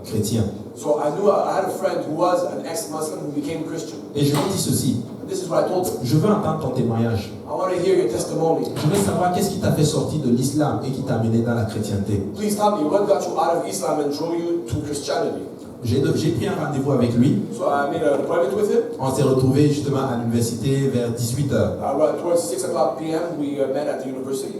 chrétien. so I had a friend who was an ex-Muslim who became Christian. Et je lui dis ceci, And this is what I told him. je veux entendre ton témoignage. I want to hear your testimony. Je veux savoir qu'est-ce qui t'a fait sortir de l'islam et qui t'a amené dans la chrétienté. Please tell me what got you out of Islam and drew you to Christianity. J'ai pris un rendez-vous avec lui. So I made an appointment with him. On s'est retrouvés justement à l'université vers 18h. Towards 6 o'clock p.m., we met at the university.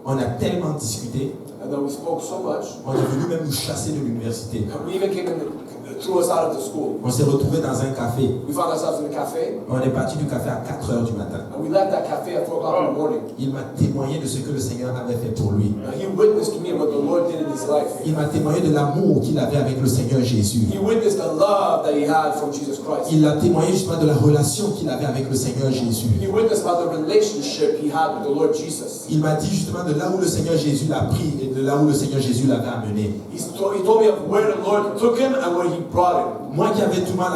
On a tellement discuté. And then we spoke so much. On est venu même nous chasser de l'université. And we even came and threw us out of the school. On s'est retrouvés dans un café. We found ourselves in a cafe. On est parti du café à 4h du matin. And we left that cafe at 4 o'clock in the morning. Il m'a témoigné de ce que le Seigneur avait fait pour lui. He witnessed to me what the Lord did in his life. Il m'a témoigné de l'amour qu'il avait avec le Seigneur Jésus. He witnessed the love that he had from Jesus Christ. Il a témoigné justement de la relation qu'il avait avec le Seigneur Jésus. He witnessed about the relationship he had with the Lord Jesus. Il m'a dit justement de là où le Seigneur Jésus l'a pris et de là où le Seigneur Jésus l'avait amené. He told me of where the Lord took him and where he brought him. Moi qui avais tout le temps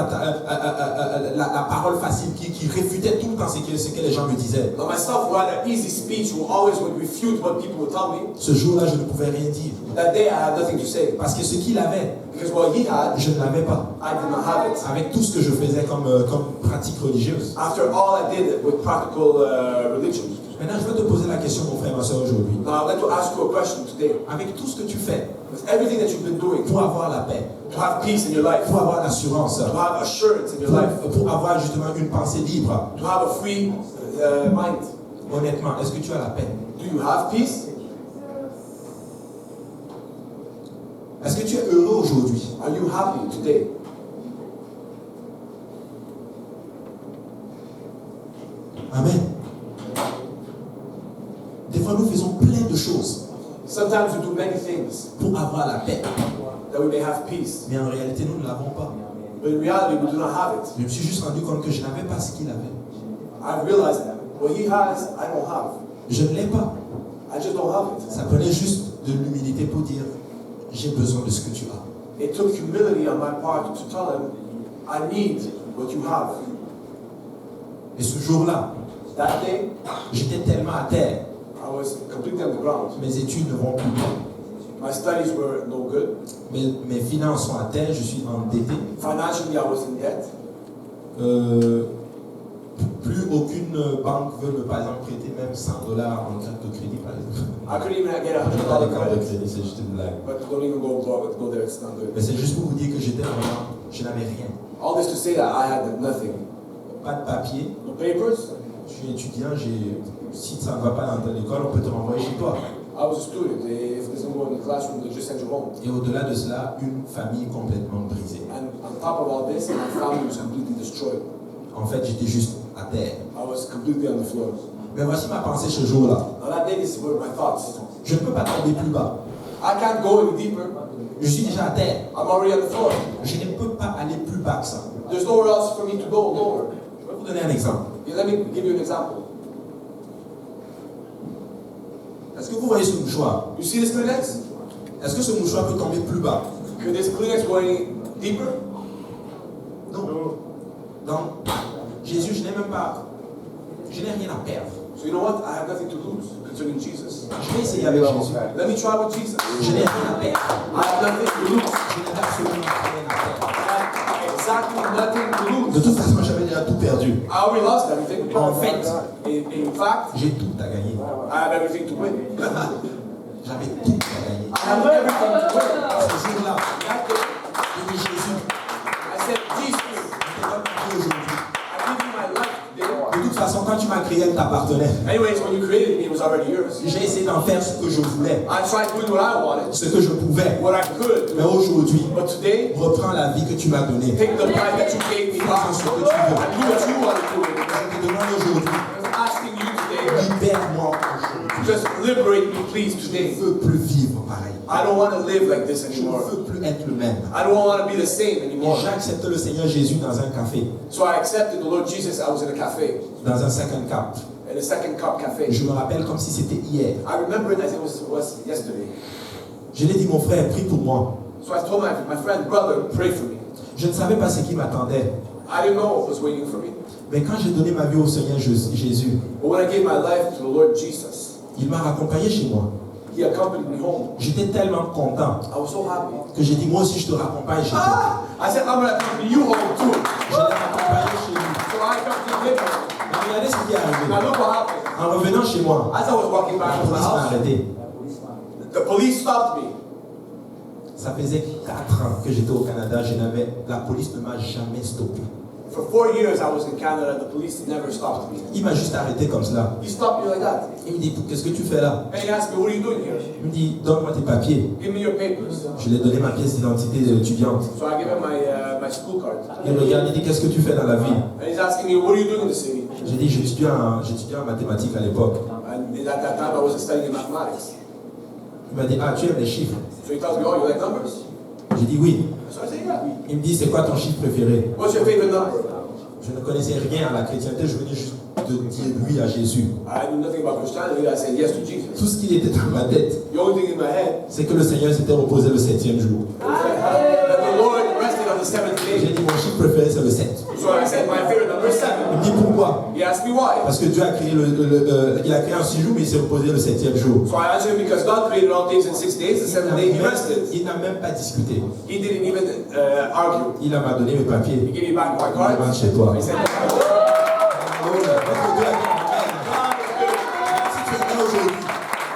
la parole facile, qui réfutait tout le temps ce que les gens me disaient. Now myself, who had an easy speech, who always would refute what people would tell me, Ce jour-là, je ne pouvais rien dire. that day I had nothing to say. Parce que ce qu'il avait, Because what he had, je ne l'avais pas. I did not have it. Avec tout ce que je faisais comme pratique religieuse. After all I did with practical religion. Maintenant, je veux te poser la question, mon frère, ma soeur, aujourd'hui. Now I'd like to ask you a question today. Avec tout ce que tu fais With everything that you've been doing, pour avoir la paix, to have peace in your life, pour avoir l'assurance, to have assurance in your life, pour avoir justement une pensée libre, to have a free mind, honnêtement, est-ce que tu as la paix? do you have peace? Est-ce que tu es heureux aujourd'hui? Are you happy today? Amen. Des fois, nous faisons plein de choses Sometimes we do many things pour avoir la paix. that we may have peace, Mais en réalité, nous ne l'avons pas. but in reality we do not have it. Je me suis juste rendu compte que je n'avais pas ce qu'il avait. I've realized that what he has, I don't have. Je ne l'ai pas. I just don't have it. Ça prenait juste de l'humilité pour dire, j'ai besoin de ce que tu as. It took humility on my part to tell him, I need what you have. Et ce jour-là, That day, j'étais tellement à terre. I was completely on the ground. Mes études ne vont plus bien. My studies were no good. Mes finances sont à terre, je suis endetté. Financially, I was in debt. Plus aucune banque veut me, par exemple, prêter même $100 en carte de crédit, par exemple. I couldn't even get Je pas $100 les cartes de credit. crédit, c'est juste une blague. But don't even go there, it's not good. Mais c'est juste pour vous dire que j'étais vraiment, je n'avais rien. All this to say that I had nothing. Pas de papier. No papers. Je suis étudiant, si ça ne va pas dans l'école, on peut te renvoyer chez toi. I was a student. If it doesn't go in the classroom, they just send you home. Et au-delà de cela, une famille complètement brisée. And on top of all this, my family was completely destroyed. En fait, j'étais juste à terre. I was completely on the floor. Mais voici ma pensée ce jour-là. On that day, this is where my thoughts. Je ne peux pas tomber plus bas. I can't go any deeper. Je suis déjà à terre. I'm already on the floor. Je ne peux pas aller plus bas que ça. There's nowhere else for me to go lower. Je vais vous donner un exemple. Let me give you an example. Est-ce que vous voyez ce mouchoir? You see this Kleenex? Est-ce que ce mouchoir peut tomber plus bas? Could this Kleenex go any deeper? Non. Donc, Jésus, je n'ai rien à perdre. So you know what? I have nothing to lose concerning Jesus. Je vais essayer avec Jésus. Let me try with Jesus. Je n'ai rien à perdre. I have nothing to lose. Je n'ai absolument rien à perdre. I have exactly nothing to De lose. toute façon, j'avais déjà tout perdu. I already lost everything. En fait, In fact, j'ai tout à gagner. I have everything to win. J'avais tout à gagner. I have everything to win. Ce jour-là, That day, j'ai dit Jésus, I said, Jesus, je te donne ma vie aujourd'hui. I give you my life today. De toute façon, quand tu m'as créé, elle t'appartenait. Anyways, when you created me, it was already yours. J'ai essayé d'en faire ce que je voulais, I tried doing what I wanted, ce que je pouvais. what I could. Mais aujourd'hui, But today, reprends la vie que tu m'as donnée. take the life that you gave me back Fais ce and que tu veux. do what you want to do with it. Je te demande aujourd'hui, I'm asking you today, libère-moi aujourd'hui. just liberate me, please, Je today. ne veux plus vivre pareil. I don't want to live like this Je ne anymore. veux plus être le même. I don't want to be the same Et anymore. j'ai accepté le Seigneur Jésus dans un café, So I accepted the Lord Jesus. I was in a cafe, dans un second cup. in a second cup cafe. Je me rappelle comme si c'était hier. I remember it as it was yesterday. Je lui ai dit, mon frère, prie pour moi. So I told my friend, brother, pray for me. Je ne savais pas ce qui m'attendait. I didn't know what was waiting for me. Mais quand j'ai donné ma vie au Seigneur Jésus, But when I gave my life to the Lord Jesus, il m'a raccompagné chez moi. He accompanied me home. J'étais tellement content I was so happy. que j'ai dit, moi aussi, je te raccompagne chez toi. I said, I'm going to accompany you home too. Je l'ai raccompagné chez lui. So I accompanied him home. Mais regardez ce qui est Now arrivé. look what happened. En revenant chez moi, As I was walking la back to the police m'a house, arrêté. the police stopped me. Ça faisait 4 ans que j'étais au Canada, la police ne m'a jamais stoppé. For 4 years I was in Canada and the police never stopped me. Il m'a juste arrêté comme cela. He stopped me like that. Il me dit, qu'est-ce que tu fais là? And he asked me, what are you doing here? Il me dit, donne-moi tes papiers. Give me your papers. Je lui ai donné ma pièce d'identité d'étudiante. So I give him my school card. Il me regarde, il dit, qu'est-ce que tu fais dans la vie? And he's asking me, what are you doing in the city? J'ai dit, j'étudie en mathématiques à l'époque. And at that time I was studying mathematics. Il m'a dit, ah, tu aimes les chiffres? So he tells me, oh, you like numbers? J'ai dit oui. So I say, yeah. Il me dit, c'est quoi ton chiffre préféré? What's your favorite number? Je ne connaissais rien à la chrétienté, je venais juste de dire oui à Jésus. I knew nothing about Christianity. I said yes to Jesus. Tout ce qui était dans ma tête, The only thing in my head c'est que le Seigneur s'était reposé le 7e jour. that the Lord rested on the seventh J'ai day. dit, mon chiffre préféré, c'est le 7. So I said my favorite number is 7. Il me dit, pourquoi? He asked me why. Parce que Dieu a créé il a créé en 6 jours, mais il s'est reposé le 7e jour. So I answered him because God created all things in 6 days. The seventh day He rested. Il n'a même pas discuté. He didn't even argue. Il m'a donné mes He papiers. gave me back my Il card. demande chez toi. He said, Notre Dieu a dit, si tu es là aujourd'hui,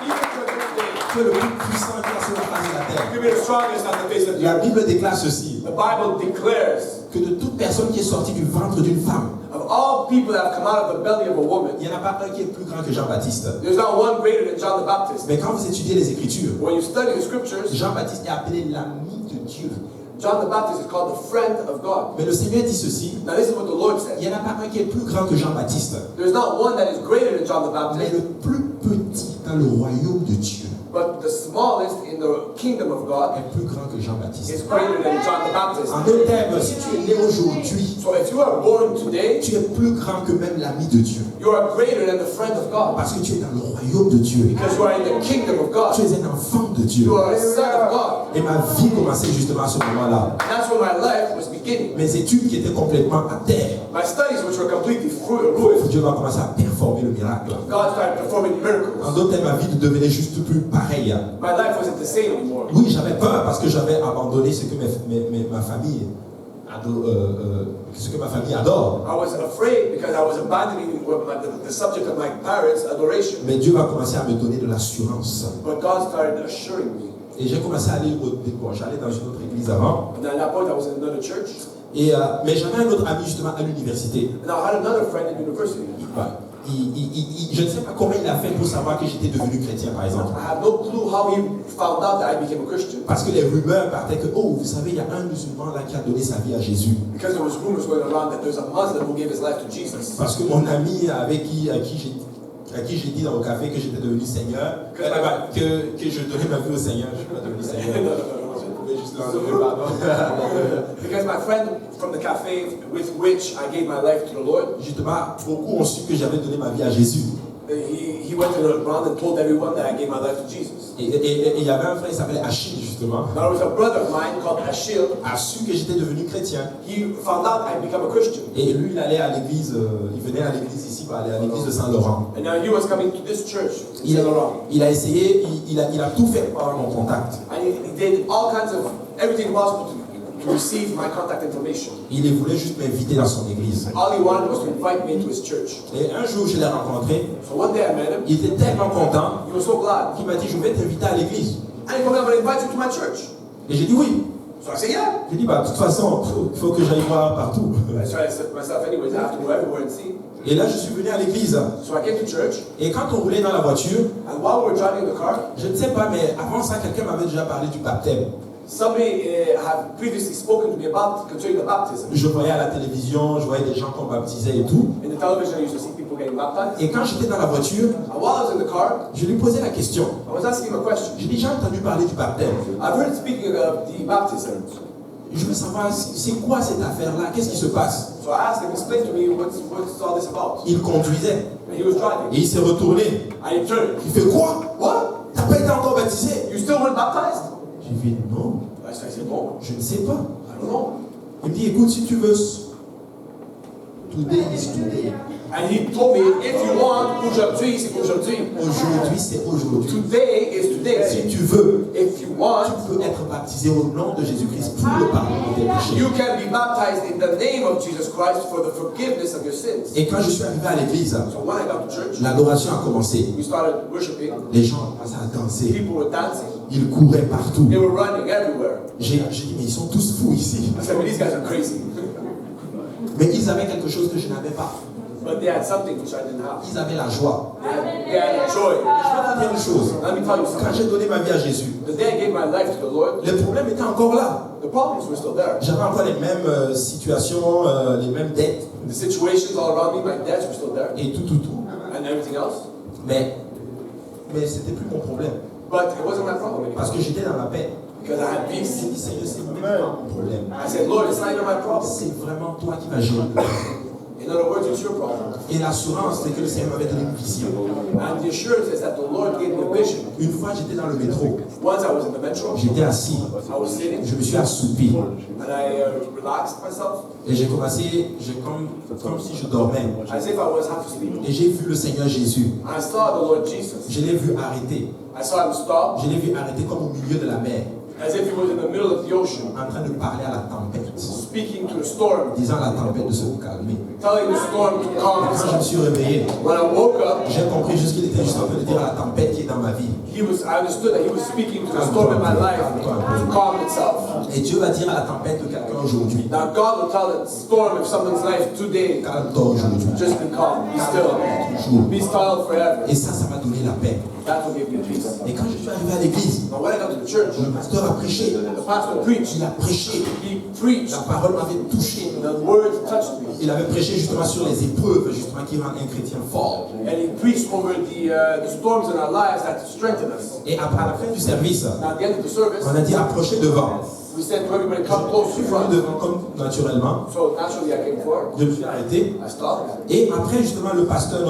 even to this day, tu es le plus puissant qui a sur la face de la terre. you be the strongest on the face of the La earth. Bible déclare ceci, The Bible declares que de toute personne qui est sortie du ventre d'une femme, of all people that have come out of the belly of a woman, il n'y en a pas un qui est plus grand que Jean-Baptiste. there's not one greater than John the Baptist. Mais quand vous étudiez les Écritures, When you study the scriptures, Jean-Baptiste est appelé l'ami de Dieu. John the Baptist is called the friend of God. Mais le Seigneur dit ceci, Now this is what the Lord il said. n'y en a pas un qui est plus grand que Jean-Baptiste, There's not one that is greater than John the mais Baptist, le plus petit dans le royaume de Dieu but the smallest in the kingdom of God est plus grand que Jean-Baptiste. is greater than John the Baptist. En d'autres termes, si tu es né aujourd'hui, So if you are born today, tu es plus grand que même l'ami de Dieu. you are greater than the friend of God Parce que tu es dans le royaume de Dieu. because you are in the kingdom of God. Tu es un enfant de Dieu. You are a son of God. Et ma vie commençait justement à ce moment-là. And that's where my life was beginning. Mes études qui étaient complètement à terre, My studies, which were completely ruined, Dieu va commencer à performer le miracle. God started performing En miracles. d'autres termes, ma vie ne devenait juste plus pareille. My life wasn't the same anymore. Oui, j'avais peur parce que j'avais abandonné ce que ma famille ce que ma famille adore. I was afraid because I was abandoning the subject of my parents' adoration. Mais Dieu va commencer à me donner de l'assurance. But God started assuring me. Et j'ai commencé à aller j'allais dans une autre église avant. And at that point, I was in another church. Mais j'avais un autre ami justement à l'université. And I had another friend in university. Je ne sais pas comment il a fait pour savoir que j'étais devenu chrétien, par exemple. I have no clue how he found out that I became a Christian. Parce que les rumeurs partaient que, oh, vous savez, il y a un musulman là qui a donné sa vie à Jésus. Because there was rumors going around that there's a Muslim who gave his life to Jesus. Parce que mon ami à qui j'ai dit dans le café que j'étais devenu Seigneur, que je donnais ma vie au Seigneur, je ne suis pas devenu Seigneur. Je pouvais juste l'enlever, pardon. Because my friend from the cafe with which I gave my life to the Lord, Justement, beaucoup ont su que j'avais donné ma vie à Jésus. he went around and told everyone that I gave my life to Jesus. Et il y avait un frère qui s'appelait Achille, justement, Now there was a brother of mine called Ashil. a su que j'étais devenu chrétien. He found out I had become a Christian. Et lui, il allait à l'église, il venait à l'église ici, pour aller à l'église de Saint-Laurent. And now he was coming to this church in Il Saint Laurent. a essayé, il a tout fait pour avoir mon contact. And he did all kinds of everything possible to receive my contact information. Il voulait juste m'inviter dans son église. All he wanted was to invite me into his church. Et un jour, je l'ai rencontré. So one day I met him. Il était tellement content He was so glad. qu'il m'a dit, je vais t'inviter à l'église. And he told me I'm going to invite you to my church. Et j'ai dit oui. So I said, yeah. J'ai dit, bah, de toute façon, il faut que j'aille voir partout. So I said to myself, anyways, I have to go everywhere and see. Et là, je suis venu à l'église. So I came to church. Et quand on roulait dans la voiture, And while we were driving in the car, je ne sais pas, mais avant ça, quelqu'un m'avait déjà parlé du baptême. somebody had previously spoken to me about concerning the baptism. Je voyais à la télévision, je voyais des gens qu'on baptisait et tout. In the television, I used to see people getting baptized. Et quand j'étais dans la voiture, And while I was in the car, je lui posais la question. I was asking him a question. J'ai déjà entendu parler du baptême. I've heard speaking of the baptism. Je veux savoir, c'est quoi cette affaire-là? Qu'est-ce qui se passe? So I asked him, explain to me what's all this about. Il conduisait And he was driving. et il s'est retourné. And he turned. Il fait quoi? What? T'as pas été encore baptisé? You still weren't baptized? J'ai dit non, I said, no, je ne sais pas. I don't know. Il me dit écoute, si tu veux, today is today. And he told me, if you want, aujourd'hui, c'est aujourd'hui. Aujourd'hui, c'est aujourd'hui. Today is today. Si tu veux, If you want, tu peux être baptisé au nom de Jésus-Christ pour le pardon de tes péchés. you can be baptized in the name of Jesus Christ for the forgiveness of your sins. Et quand je suis arrivé à l'église, So when I got to church, l'adoration a commencé. we started worshiping. Les gens commençaient à danser. People were dancing. Ils couraient partout. They were running everywhere. J'ai dit, mais ils sont tous fous ici. I said, well, these guys are crazy. Mais ils avaient quelque chose que je n'avais pas. But they had something which I didn't have. Ils avaient la joie. They had joy. Je vais te dire une chose. Let me tell you Quand something. j'ai donné ma vie à Jésus, The day I gave my life to the Lord, les problèmes étaient encore là. the problems were still there. J'avais encore les mêmes situations, les mêmes dettes The situations all around me, my debts were still there, et tout. and everything else. Mais c'était plus mon problème. But it wasn't my problem anymore. Parce que j'étais dans la paix. Because I had J'ai peace. dit, Seigneur, c'est même pas mon problème. I said, Lord, it's not even my problem. C'est vraiment toi qui vas gérer. In other words, it's your problem. Et l'assurance, c'est que le Seigneur m'avait donné une vision. And the assurance is that the Lord gave me a vision. Une fois, j'étais dans le métro. Once I was in the metro, J'étais assis. I was sitting, Je me suis assoupi. and I relaxed myself, Et j'ai commencé, comme si je dormais. as if I was half asleep. Et j'ai vu le Seigneur Jésus. I saw the Lord Jesus. Je l'ai vu arrêter. I saw him stop, Je l'ai vu arrêter comme au milieu de la mer, as if he was in the middle of the ocean, en train de parler à la tempête, speaking to the storm, disant à la tempête de se calmer. telling the storm to calm Quand je me itself. suis réveillé, When I woke up, j'ai compris juste qu'il était juste en train de dire à la tempête qui est dans ma vie. I understood that he was speaking to the storm in my life to calm itself. Et Dieu va dire à la tempête de quelqu'un aujourd'hui, Now God will tell the storm of someone's life today, calme-toi aujourd'hui. just be calm, be still, be still forever. Et ça m'a donné la paix. That will give me peace. Et quand je suis arrivé à l'église, Now when I got to the church, le pasteur a prêché. the pastor preached. Il a prêché. He preached. La parole m'avait touché. The words touched me. Il avait prêché justement sur les épreuves, justement qui rendent un chrétien fort. And he preached over the storms in our lives that strengthen us. Et après, à la fin du service, Now at the end of the service, on a dit approchez devant. we said to everybody, come close to Je suis front. venu devant comme naturellement. So naturally I came forward. Je me suis arrêté. I stopped. Et après, justement, mon pasteur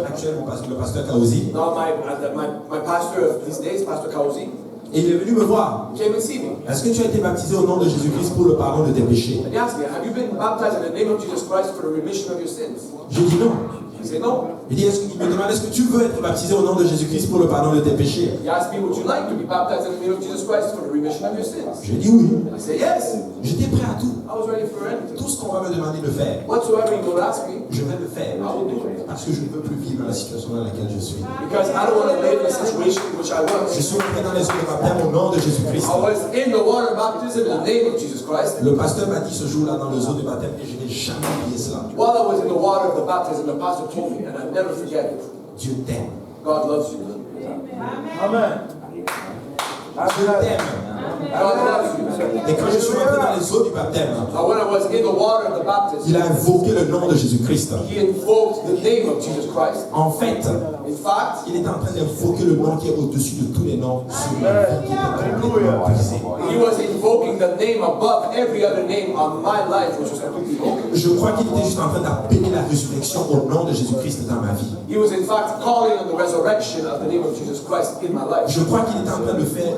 actuel, le pasteur Kaozi, Now my pastor of these days, Pastor Kauzi, et il est venu me voir. came and see me. Est-ce que tu as été baptisé au nom de Jésus-Christ pour le pardon de tes péchés? And he asked me, have you been baptized in the name of Jesus Christ for the remission of your sins? J'ai dit non. He said, no. Il me demande est-ce que tu veux être baptisé au nom de Jésus-Christ pour le pardon de tes péchés? He asked me, would you like to be baptized in the name of Jesus Christ for the remission of your sins? J'ai dit oui. I said, yes. J'étais prêt à tout. I was ready for anything. Tout ce qu'on va me demander de faire, Whatsoever he would ask me, je vais le faire. I will do it. Parce que je ne veux plus vivre dans la situation dans laquelle je suis. Because I don't want to live in a situation in which I Je was. suis entré dans les eaux de baptême au nom de Jésus-Christ. I was in the water baptism in the name of Jesus Christ. Le pasteur m'a dit ce jour-là dans les eaux de baptême et je n'ai jamais oublié cela. While I was in the water of the baptism, the pastor told me, and I never forget it. Dieu t'aime. God loves you. Dieu t'aime. God loves you. Et quand je suis rentré dans les eaux du baptême, Now when I was in the water of the baptism, il a invoqué le nom de Jésus-Christ. he invoked the name of Jesus Christ. En fait, In fact, il était en train d'invoquer le nom qui est au-dessus de tous les noms sur ma vie qui était complètement brisée. he was invoking the name above every other name on my life, which was completely broken. Je crois qu'il était juste en train d'appeler la résurrection au nom de Jésus-Christ dans ma vie. He was in fact calling on the resurrection of the name of Jesus Christ in my life. Je crois qu'il était en train de faire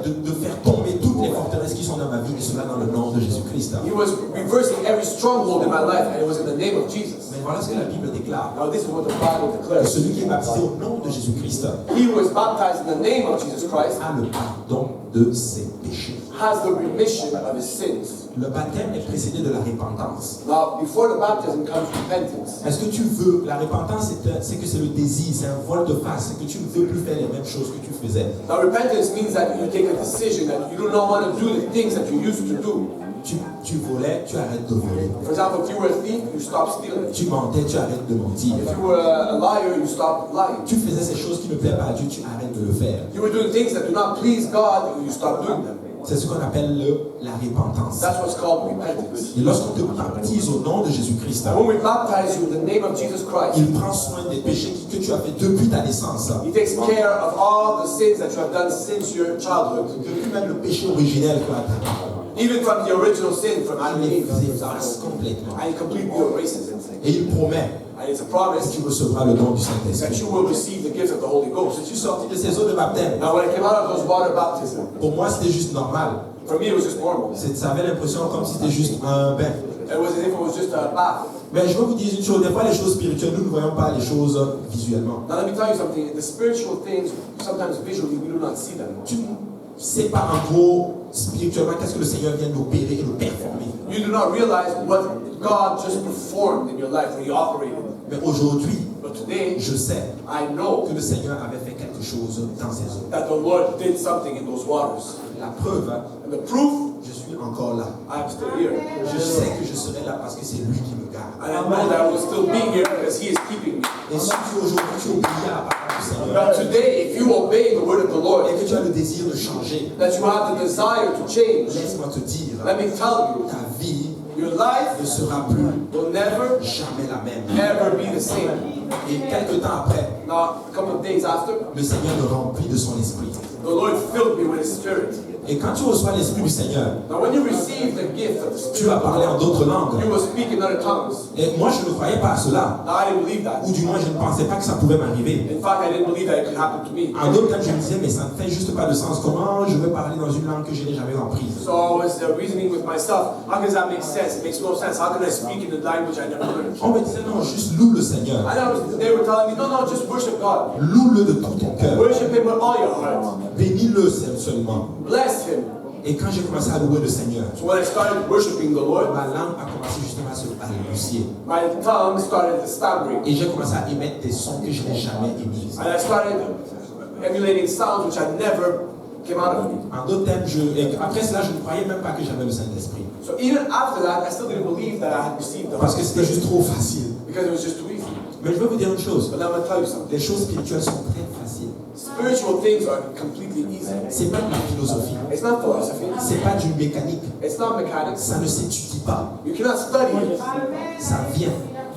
tomber toutes les forteresses qui sont dans ma vie et cela dans le nom de Jésus-Christ. He was reversing every stronghold in my life, and it was in the name of Jesus. Mais voilà ce que la Bible déclare. Now this is what the Bible declares. Celui qui est baptisé au nom de Jésus-Christ He was baptized in the name of Jesus Christ, a le pardon de ses péchés. has the remission of his sins. Le baptême est précédé de la repentance. Now, before the baptism comes repentance. Est-ce que tu veux, la repentance c'est que c'est le désir, c'est un vol de face, c'est que tu ne veux plus faire les mêmes choses que tu faisais. Now, repentance means that you take a decision that you do not want to do the things that you used to do. Tu volais, tu arrêtes de voler. For example, if you were a thief, you stop stealing. Tu mentais, tu arrêtes de mentir. If you were a liar, you stop lying. Tu faisais ces choses qui ne plaisent pas à Dieu, tu arrêtes de le faire. You were doing things that do not please God, you stop doing them. C'est ce qu'on appelle la repentance. That's what's called repentance. Et lorsqu'on te baptise au nom de Jésus-Christ, When we baptize you in the name of Jesus Christ, il prend soin des péchés que tu as fait depuis ta naissance. He takes care of all the sins that you have done since your childhood. Depuis même le péché originel que tu as. Even from the original sin from Adam and Il Eve. les efface complètement. And He completely erases it. Et il promet And it's a promise tu recevras le don du that Saint-Esprit. you will receive the gift of the Holy Ghost. Je suis sorti de ces eaux de baptême. Now, when I came out of those water baptism, Pour moi, c'était juste normal. for me, it was just normal. Ça avait l'impression comme si c'était juste un bain. It was as if it was just a bath. Mais je veux vous dire une chose, des fois les choses spirituelles, nous ne voyons pas les choses visuellement. Now, let me tell you something. The spiritual things, sometimes visually, we do not see them. Tu ne sais pas en gros spirituellement qu'est-ce que le Seigneur vient d'opérer et de performer. You do not realize what God just performed in your life when you operated. Mais aujourd'hui, But today, je sais I know que le Seigneur avait fait quelque chose dans ces eaux. that the Lord did something in those waters. La preuve, And the proof, je suis encore là. I'm still here. Je sais que je serai là parce que c'est lui qui me garde. And I know that I will still be here because He is keeping me. Et si tu aujourd'hui tu obéis à la parole du Seigneur But today, if you obey the word of the Lord, et que tu as le désir de changer, that you have the desire to change, laisse-moi te dire, let me tell you, ta vie your life ne sera plus will never, jamais la même. ever be the same. Et quelques temps après, Now, a couple of days after, le Seigneur me remplit de son esprit. the Lord filled me with His Spirit. Et quand tu reçois l'esprit du Seigneur, Now, when you receive the gift of the tu Spirit vas of the parler en Lord, d'autres langues. you will speak in other tongues. Et moi, je ne croyais pas à cela. Now, I didn't believe that. Ou du moins, je ne pensais pas que ça pouvait m'arriver. In fact, I didn't believe that it could happen to me. En d'autres temps, je me disais, mais ça ne fait juste pas de sens. Comment je vais parler dans une langue que je n'ai jamais apprise? So I was reasoning with myself, how does that make sense? It makes no sense. How can I speak in the language I never learned? On me disait, non, juste loue le Seigneur. They were telling me, no, just worship God. Loue-le de tout ton cœur. Worship Him with all your heart. Bénis-le seulement. Bless Him. Et quand j'ai commencé à louer le Seigneur, So when I started worshiping the Lord, ma langue a commencé justement à se balbutier. my tongue started stammering. Et j'ai commencé à émettre des sons que je n'ai jamais émis. And I started emulating sounds which I never came out of me. En d'autres termes, et après cela, je ne croyais même pas que j'avais le Saint-Esprit. So even after that, I still didn't believe that I had received the Parce Holy que c'était Spirit juste trop facile. because it was just too easy. Mais je veux vous dire une chose. But now I'm going to tell you something. Les choses spirituelles sont très faciles. Spiritual things are completely easy. C'est pas de la philosophie. It's not philosophy. C'est pas du mécanique. It's not mechanics. Ça ne s'étudie pas. You cannot study it. Ça vient.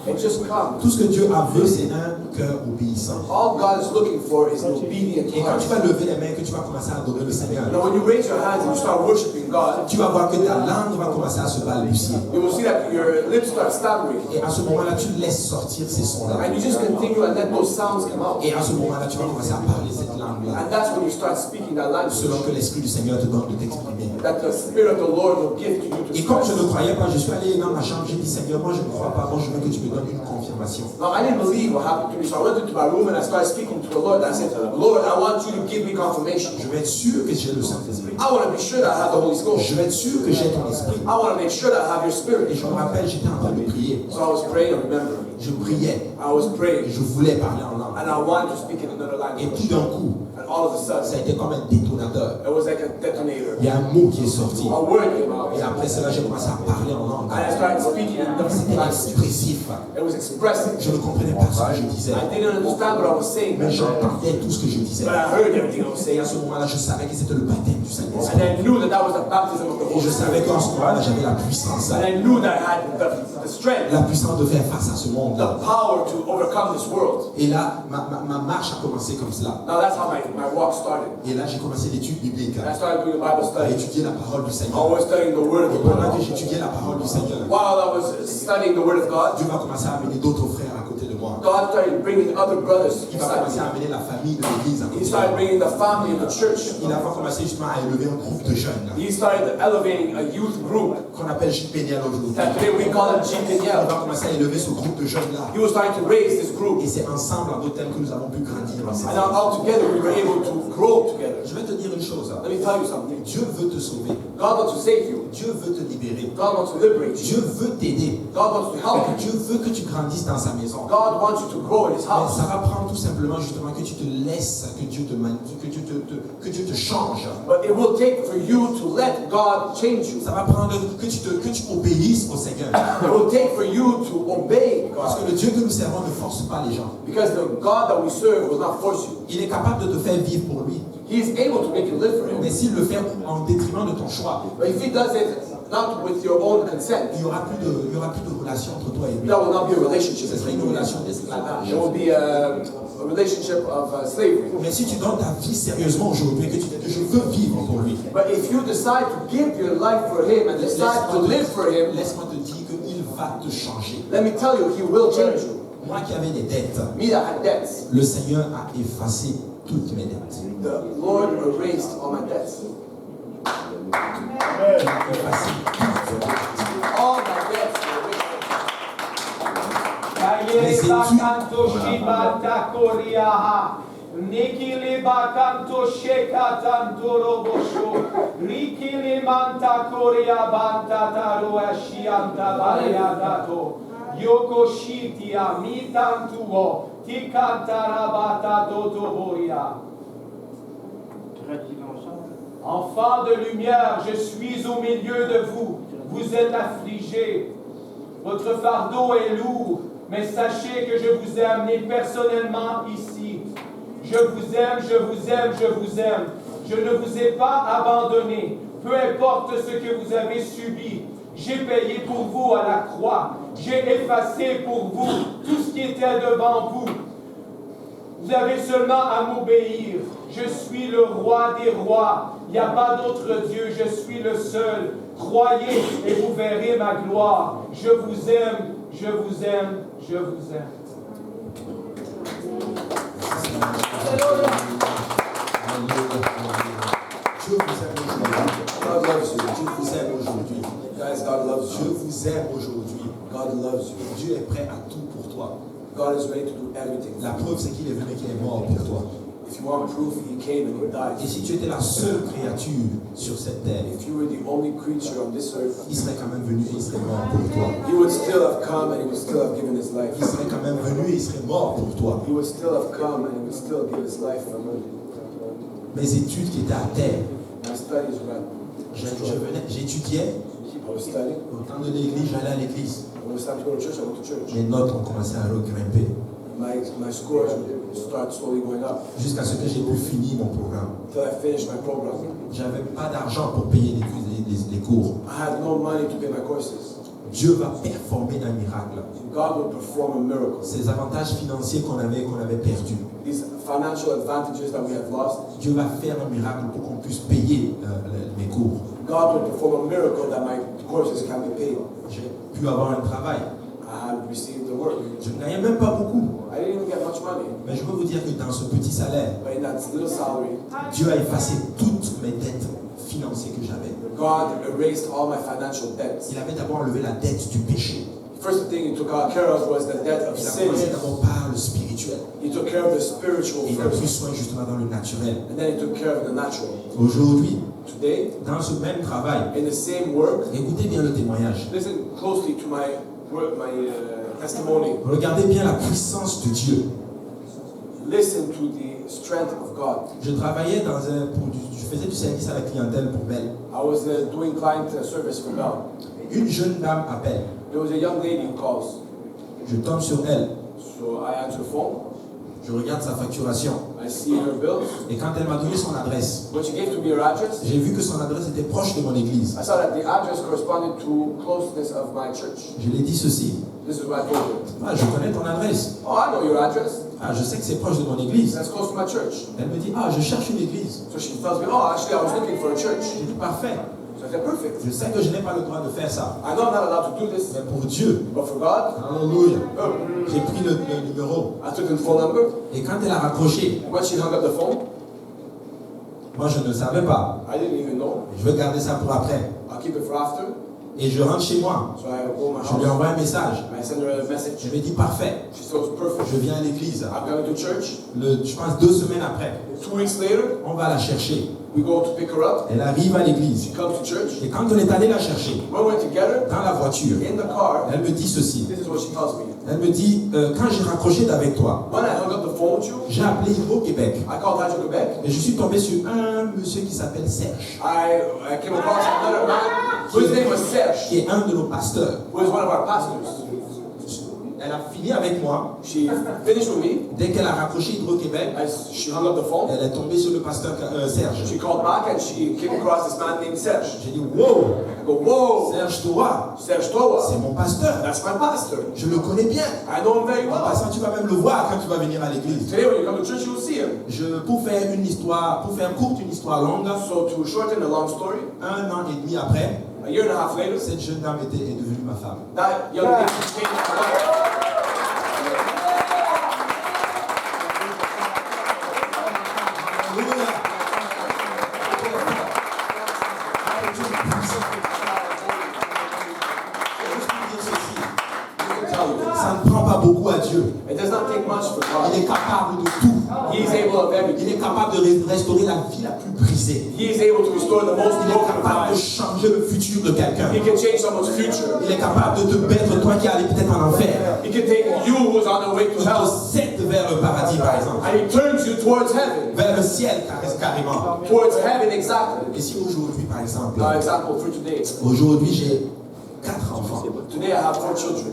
It just comes. Tout ce que Dieu a veut, c'est un cœur obéissant. All God is looking for is an obedient Et quand heart. tu vas lever les mains, que tu vas commencer à adorer le Seigneur, Now, when you raise your hands and you start worshiping God, tu vas voir que ta langue va commencer à se balbutier. you will see that your lips start stammering. Et à ce moment-là, tu laisses sortir ces sons-là. And you just continue and let those sounds come out. Et à ce moment-là, tu vas commencer à parler cette langue-là, And that's when you start speaking that language selon que l'Esprit du Seigneur te donne de t'exprimer. that the Spirit of the Lord will give to you to Et comme je express. ne croyais pas, je suis allé dans ma chambre, j'ai dit, Seigneur, moi je ne crois pas, moi je veux que tu me donnes une confirmation. Now, I didn't believe what happened to me, so I went into my room and I started speaking to the Lord. I said, Lord, I want you to give me confirmation. Je vais être sûr que j'ai le Saint-Esprit. I want to be sure that I have the Holy Je Ghost. vais être sûr que j'ai ton esprit. I want to make sure that I have your Et Spirit. je me rappelle, j'étais en train de prier. So I was praying, I remember. Je priais. I was Et praying, je voulais parler en langue. and I wanted to speak in another Et language. tout d'un coup, And all of a ça sudden, a été comme un détonateur. it was like a detonator. Il y a un mot qui est sorti. A word came out. Et après cela, j'ai commencé à parler en langue. And I started speaking in different C'était languages. expressif. It was expressive. Je ne comprenais pas ce que je disais. I didn't understand what I was saying, Mais j'entendais tout ce que je disais. but I heard everything I was Et saying. à ce moment-là, je savais que c'était le baptême du And Saint-Esprit. I knew that that was the baptism of the Et Holy je savais Spirit. qu'en ce moment-là, j'avais la puissance. And I knew that I had the strength, La puissance de faire face à ce monde. the power to overcome this world. Et là, ma marche a commencé comme cela. Now that's how my walk started. Et là, j'ai commencé l'étude biblique. And I started doing a Bible À study. étudier la parole du I Seigneur. was studying the Word of Et the pendant Lord. que j'étudiais la parole du Seigneur, While I was studying the Word of God, Dieu va commencer à amener d'autres frères à côté de moi. God started bringing other brothers Il va beside commencer me. à amener la famille de l'église à He côté de started moi. bringing the family of the church. Il a commencé justement à élever un groupe de jeunes He started elevating a youth group qu'on appelle J. Péniel aujourd'hui. that today we call it Il GPL. va commencer à élever ce groupe de jeunes-là. He was starting to raise this group. Et c'est ensemble, en d'autres termes, que nous avons pu grandir And ensemble. now all together we were able to grow together. Je vais te dire une chose. Let me tell you something. Dieu veut te sauver. God wants to save you. Dieu veut te libérer. God wants to liberate you. Dieu veut t'aider. God wants to help you. Dieu veut que tu grandisses dans sa maison. God wants you to grow in His Mais house. ça va prendre tout simplement justement que tu te laisses, que Dieu te change. But it will take for you to let God change you. Ça va prendre que tu obéisses au Seigneur. It will take for you to obey Parce God. que le Dieu que nous servons ne force pas les gens. Because the God that we serve will not force you. Il est capable de te faire vivre pour lui. He is able to make you live for Mais Him. s'il le fait en détriment de ton choix, But if He does it not with your own consent, il n'y aura plus de relation entre toi et lui. that will not be a relationship. Ce serait une relation d'esclavage. It will be a relationship of slavery. Mais si tu donnes ta vie sérieusement aujourd'hui et que tu dis que je veux vivre pour lui, But if you decide to give your life for Him and decide to live for Him, laisse-moi te dire qu'il va te changer. let me tell you, He will change you. Moi qui avais des dettes, me that had debts, le Seigneur a effacé toutes mes dettes. the Lord erased all my debts. Il a effacé toutes mes dettes. All my debts were erased. Les études, Nikili bakanto shekatanto robosho, rikili manta koria banta taru ashianta variadato, yoko shitia mitantuo, tikantarabata totoboria. Enfant de lumière, je suis au milieu de vous. Vous êtes affligés. Votre fardeau est lourd, mais sachez que je vous ai amené personnellement ici. Je vous aime, je vous aime, je vous aime. Je ne vous ai pas abandonné. Peu importe ce que vous avez subi, j'ai payé pour vous à la croix. J'ai effacé pour vous tout ce qui était devant vous. Vous avez seulement à m'obéir. Je suis le roi des rois. Il n'y a pas d'autre Dieu. Je suis le seul. Croyez et vous verrez ma gloire. Je vous aime, je vous aime, je vous aime. Dieu vous aime aujourd'hui. God loves you. Dieu vous aime aujourd'hui. Guys, God loves Dieu you. vous aime aujourd'hui. God loves you. Dieu est prêt à tout pour toi. God is ready to do everything. La preuve, c'est qu'il est venu, qu'il est mort pour toi. If you want proof, He came and He died. Et si tu étais la seule créature sur cette terre, If you were the only creature on this earth, il serait quand même venu et il serait mort pour toi. He would still have come and He would still have given His life. Il serait quand même venu et il serait mort pour toi. He would still have come and He would still give His life for me. Mes études qui étaient à terre, My studies were j'étudiais, I was studying. au temps de l'église, j'allais à l'église. When it was time to go to church, I went to church. Mes notes ont commencé à regrimper My scores would start slowly going up jusqu'à ce que j'ai pu finir mon programme. until I finished my program. J'avais pas d'argent pour payer les cours. I had no money to pay my courses. Dieu va performer un miracle. God would perform a miracle. Ces avantages financiers qu'on avait perdus, These financial advantages that we have lost, Dieu va faire un miracle pour qu'on puisse payer mes cours. God will perform a miracle that my courses can be paid. J'ai pu avoir un travail. I had received the work. Je ne gagnais même pas beaucoup. I didn't even get much money, Mais je veux vous dire que dans ce petit salaire, but in that little salary, Dieu a effacé toutes mes dettes financières que j'avais. God erased all my financial debts. Il avait d'abord enlevé la dette du péché. First thing He took care of was the debt of Il a sin. commencé d'abord par le spirituel. He took care of the spiritual Et il a pris first, soin justement dans le naturel. and then He took care of the natural. Aujourd'hui, Today, dans ce même travail, in the same work, écoutez bien le témoignage. listen closely to my work, my testimony. Regardez bien la puissance de Dieu. Listen to the strength of God. Je travaillais je faisais du service à la clientèle pour Bell. I was doing client service for Bell. Une jeune dame appelle. There was a young lady who calls. Je tombe sur elle. So I answer the phone. Je regarde sa facturation. I see her bills. Et quand elle m'a donné son adresse, When she gave to me her address, j'ai vu que son adresse était proche de mon église. I saw that the address corresponded to closeness of my church. Je lui ai dit ceci. This is what I told her. Ah, je connais ton adresse. Oh, I know your address. Ah, je sais que c'est proche de mon église. That's close to my church. Elle me dit, ah, je cherche une église. So she tells me, oh, actually, I was looking for a church. J'ai dit, parfait. So I said, perfect. Je sais que je n'ai pas le droit de faire ça. I know I'm not allowed to do this, Mais pour Dieu, but for God, alléluia, oh, j'ai pris le numéro. I took the phone number. Et quand elle a raccroché, When she hung up the phone, moi je ne savais pas. I didn't even know. Je vais garder ça pour après. I'll keep it for after. Et je rentre chez moi. So I go to my Je lui house. envoie un message. I send her a message. Je lui dis, parfait. She says, perfect. Je viens à l'église. I'm going to church. Je pense 2 semaines après, 2 weeks later, on va la chercher. we go to pick her up. Elle arrive à l'église. She comes to church. Et quand on est allé la chercher, When we went to get her, dans la voiture, in the car, elle me dit ceci. this is what she tells me. Elle me dit, quand j'ai raccroché d'avec toi, When I hung up the phone with you, j'ai appelé au Québec. I called Hydro-Québec. Et je suis tombé sur un monsieur qui s'appelle Serge, I came across another man whose name was Serge, qui est un de nos pasteurs. who is one of our pastors. Elle a fini avec moi. She finished with me. Dès qu'elle a raccroché Hydro-Québec, She hung up the phone. elle est tombée sur le pasteur Serge. She called back and she came across this man named Serge. J'ai dit, wow, I go, whoa, Serge Torah, Serge Toa. c'est mon pasteur. That's my pastor. Je le connais bien. I know him very En well. passant, tu vas même le voir quand tu vas venir à l'église. Today when you come to church, you will see him. Pour faire courte une histoire longue, So to shorten a long story, 1 an et demi après, a year and a half later, cette jeune dame est devenue ma femme. that young lady became my wife. Dieu. It does not take much for Il est God. capable de tout. He is able of Il everything. est capable de restaurer la vie la plus brisée. He is able to restore the most Il est broken capable de lives. changer le futur de quelqu'un. He can change someone's future. Il est capable de te mettre, toi qui allais peut-être en enfer, He can take you who's on the way to il te hell set vers le paradis, par exemple. and he turns you towards heaven. Vers le ciel, carrément. Towards heaven, exactly. Et si aujourd'hui, par exemple, Example for today. aujourd'hui j'ai 4 enfants, Today I have 4 children.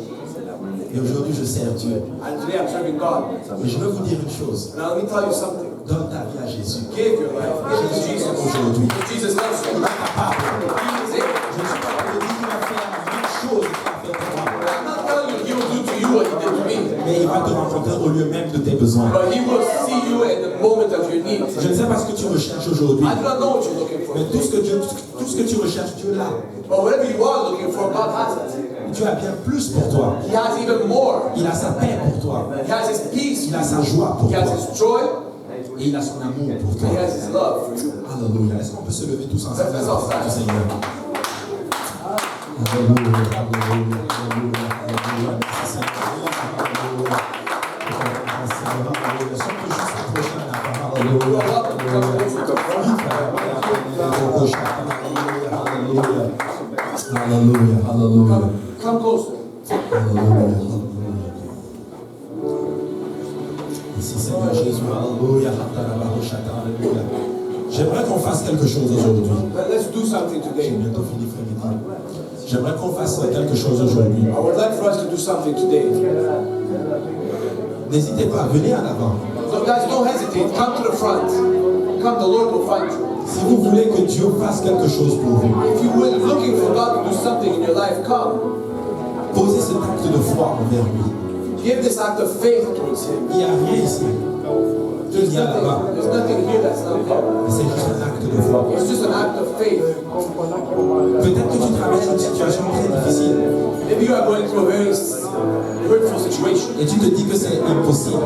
et aujourd'hui je sers Dieu. And today I'm serving God. Mais je veux vous dire une chose, Now let me tell you something. donne ta vie à Jésus. Give your life. Give it to Jesus. Aujourd'hui, Jesus loves il you. est capable. He is able. Je ne suis pas en train de dire qu'il va faire la même chose qu'il a fait pour moi, I'm not telling you he will do to you what he did to me. mais il va te rencontrer au lieu même de tes besoins. But he will see you in the moment of your need. Je ne sais pas ce que tu recherches aujourd'hui, I do not know what you're looking for. mais tout ce que tu recherches, Dieu l'a. But whatever you are looking for, God has it. Dieu a bien plus pour toi. He has even more. Il a sa paix pour toi. He has his peace. Il a sa joie pour He toi. has his joy. Et il a son amour pour toi. He has his love for you. Alléluia. Est-ce qu'on peut se lever tous ensemble Let's all stand. du Seigneur? Alléluia, alléluia, alléluia, alléluia. Merci Seigneur. Alléluia. Merci Seigneur. Alléluia. Est-ce qu'on peut juste approcher en avant? You Alléluia. are welcome to come closer to Alléluia, alléluia. Come closer. Alléluia. Merci Seigneur Jésus, alléluia. Alléluia. J'aimerais qu'on fasse quelque chose aujourd'hui. Let's do something J'ai today. bientôt fini, frère Mehdi. J'aimerais qu'on fasse quelque chose aujourd'hui. I would like for us to do something today. N'hésitez pas, venez en avant. So guys, don't hesitate. Come to the front. Come, the Lord will find you. Si vous voulez que Dieu fasse quelque chose pour vous, If you will, looking for God to do something in your life, come. posez cet acte de foi envers lui. Give this act of faith towards Him. Il n'y a rien ici. Il y a là-bas. There's nothing here that's not there. Mais c'est juste un acte de foi. It's just an act of faith. Peut-être que tu traverses une situation très difficile Maybe you are going through a very hurtful situation, et tu te dis que c'est impossible.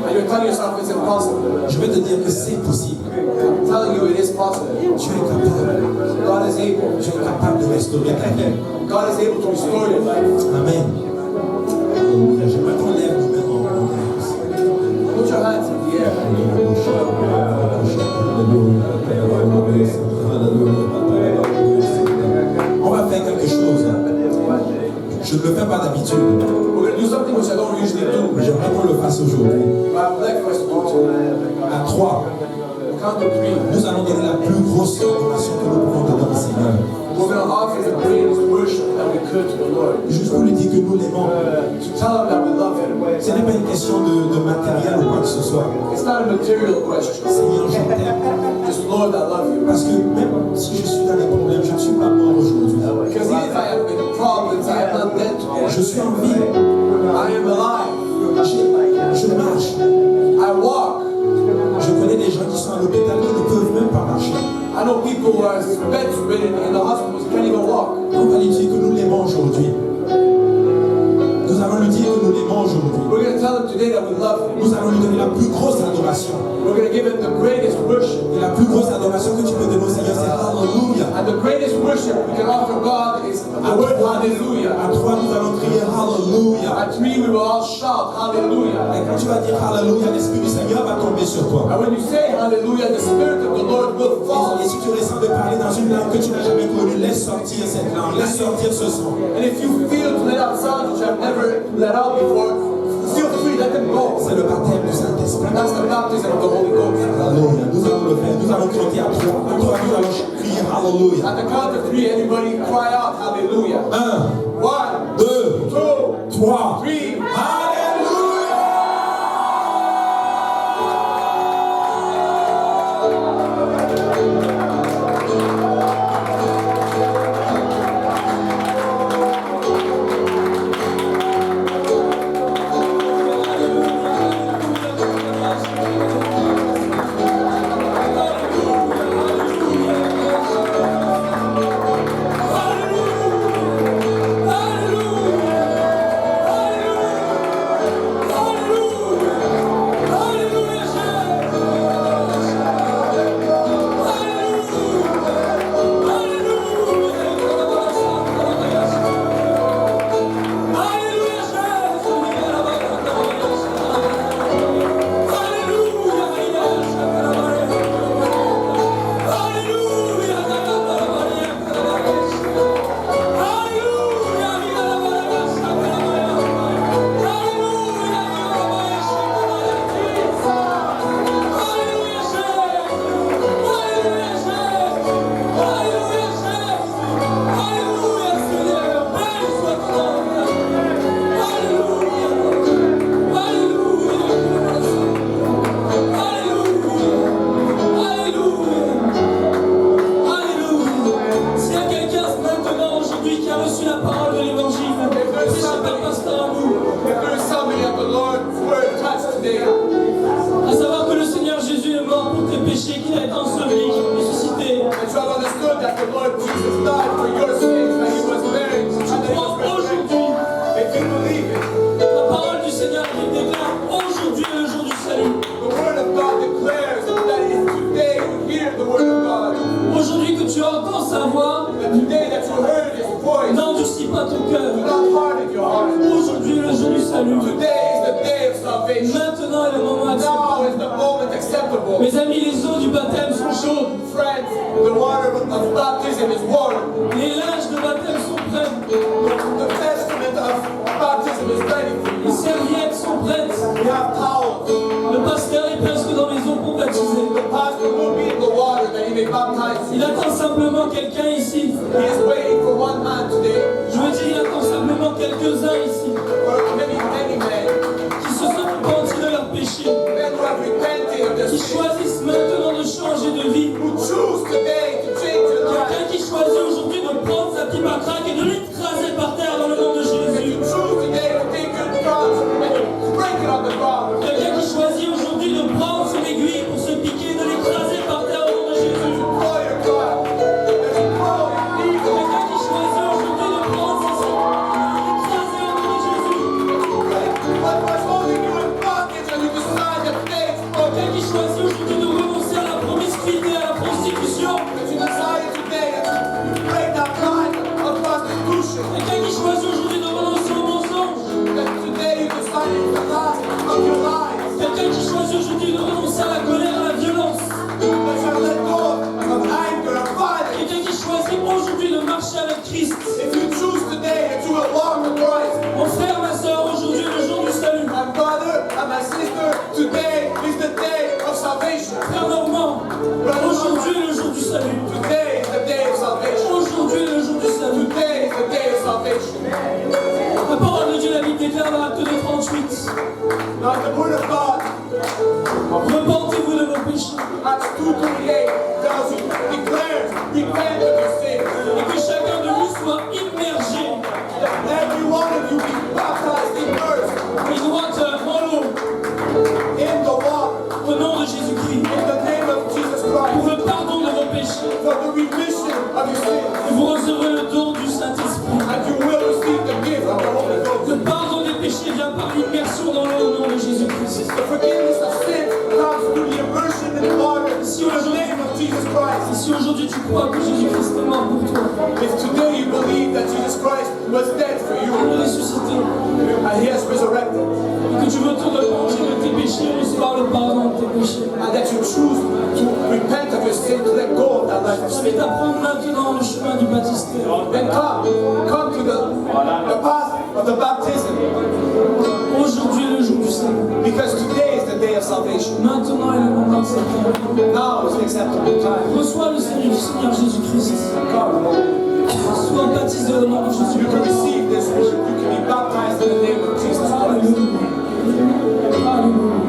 and you're telling yourself it's impossible. Je vais te dire que c'est possible. I'm telling you it is possible. Tu es capable. God is able. Tu es capable de restaurer ta vie. God is able to restore your life. Amen. Alléluia. J'aimerais qu'on lève nos mains en l'air. Put your hands in the air. On va faire quelque chose. Je ne le fais pas d'habitude, We're going to do something which I don't usually do, mais j'aimerais qu'on le fasse aujourd'hui. but I would like for us to do it today. À 3, Count to 3. nous allons donner la plus grosse adoration que nous pouvons donner au Seigneur. We're going to offer the greatest worship that we could to the Lord. Juste pour lui dire que nous l'aimons. To tell Him that we love Him. Ce n'est pas une question de matériel ou quoi que ce soit. It's not a material question. Seigneur, je t'aime. Just Lord, I love you. Parce que même si je suis dans des problèmes, je ne suis pas mort aujourd'hui. Because even if I have been problems, I am not dead today. Je suis en vie. I am alive. Je marche. I walk. Je connais des gens qui sont à l'hôpital qui ne peuvent même pas marcher. I know people who are bedridden in the hospitals can't even walk. On va lui dire que nous l'aimons aujourd'hui. Nous allons lui dire que nous l'aimons aujourd'hui. We're going to tell Him today that we love Him. Nous allons lui donner la plus grosse adoration. We're going to give Him the greatest worship. Et la plus grosse adoration que tu peux donner au Seigneur, c'est Alléluia. And the greatest worship we can offer God is the word Hallelujah. À 3, nous allons crier Alléluia. At 3, we will all shout Hallelujah. Et quand tu vas dire Alléluia, l'Esprit du Seigneur va tomber sur toi. And when you say Hallelujah, the Spirit of the Lord will fall. Et si tu ressens de parler dans une langue que tu n'as jamais connue, laisse sortir cette langue, laisse sortir ce son. And if you feel to let out sounds which I've never let out before, feel free, let them go. C'est le baptême du Saint-Esprit. And that's the baptism of the Holy Ghost. Alléluia. Nous allons le faire. Nous allons compter à 3. À 3, nous allons crier Alléluia. At the count of 3, everybody cry out Hallelujah. 1, 1, 2, 2, 3. 3. Hallelujah. Jesus died for your sins, that he was buried, and that he was resurrected. If you believe it, La parole du Seigneur qui déclare aujourd'hui est le jour du salut. the word of God declares that if today you hear the word of God, Aujourd'hui que tu entends sa voix, that today that you heard his voice, n'endurcis pas ton cœur. do not harden your heart. Aujourd'hui est le jour du salut. Today is the day of salvation. Maintenant est le moment Now acceptable. is the moment acceptable. Mes amis, les eaux du baptême sont chaudes. Friends, the water of baptism is warm. Les linges de baptême sont prêts. The testament of baptism is ready for Les you. serviettes sont prêtes. We have towels. Le pasteur est presque dans les eaux pour baptiser. The pastor will be in the water that he may baptize Il you. attend simplement quelqu'un ici. He is waiting for one man today, Je veux dire, il attend simplement quelques-uns ici or many men, qui se sont repentis de leur péché, men who have repented of their qui sins, choisissent maintenant de changer de vie. who choose today to change their life. Quelqu'un qui choisit aujourd'hui de prendre sa petite matraque et de l'écraser par terre dans le nom de You Jésus. choose today to take your cross and break it on the ground. Quelqu'un qui choisit aujourd'hui de prendre son aiguille pour se piquer et de l'écraser par terre au nom de Jésus. Throw your cross and throw your needle. Quelqu'un qui choisit aujourd'hui de prendre sa cible et de l'écraser au nom de Jésus. What was holding you in bondage and you decide that today it's broken. Quelqu'un qui choisit aujourd'hui de renoncer à la promiscuité, à la prostitution. That you decided today that you break that line of prostitution. Quelqu'un qui choisit aujourd'hui de renoncer au mensonge. That today you decided the last of your lives. Quelqu'un qui choisit aujourd'hui de renoncer à la colère, à la violence. That you let go of anger and violence. Quelqu'un qui choisit aujourd'hui de marcher avec Christ. If you choose today that you will walk with Christ. Mon frère, ma soeur, aujourd'hui est le jour du salut. My brother and my sister, today is the day of salvation. Frère Normand, aujourd'hui est le jour du salut. Today is the day of salvation. Aujourd'hui est le jour du salut. Today is the day of salvation. La parole de Dieu, la Bible déclare dans Acte 2:38. Now the word of God, Repentez-vous de vos péchés Acts 2:28 tells you, declares, repent of your sins. et que chacun de vous soit immergé That every one of you be baptized, immersed in water, en l'eau, in the water, au nom de Jésus-Christ, in the name of Jesus pour Christ, le pardon de vos péchés. for the remission of your sins. Et vous recevrez le don du Saint-Esprit. And you will receive the gift of the Holy Ghost. Le pardon des péchés vient par l'immersion dans l'eau au nom de Jésus-Christ. The forgiveness of sin comes through the immersion in the water, in the name of Jesus Et Christ. si aujourd'hui tu crois que Jésus-Christ est mort pour toi, If today you believe that Jesus Christ was dead for il you, est ressuscité, and he has resurrected, et que tu veux te repentir de tes péchés, recevoir le pardon de tes péchés, and that you choose to repent of your sin, to let go of that life of je t'invite sin, à prendre maintenant le chemin du baptistère. then come to the path of the baptism, Aujourd'hui est le jour du salut. because today is the day of salvation. Maintenant est le moment acceptable. Now is the acceptable time. Reçois le Seigneur du Seigneur Jésus-Christ. Come, Sois baptisé au nom de you can Jésus-Christ. receive this word. You can be baptized in the name of Jesus Christ. Alléluia. Alléluia.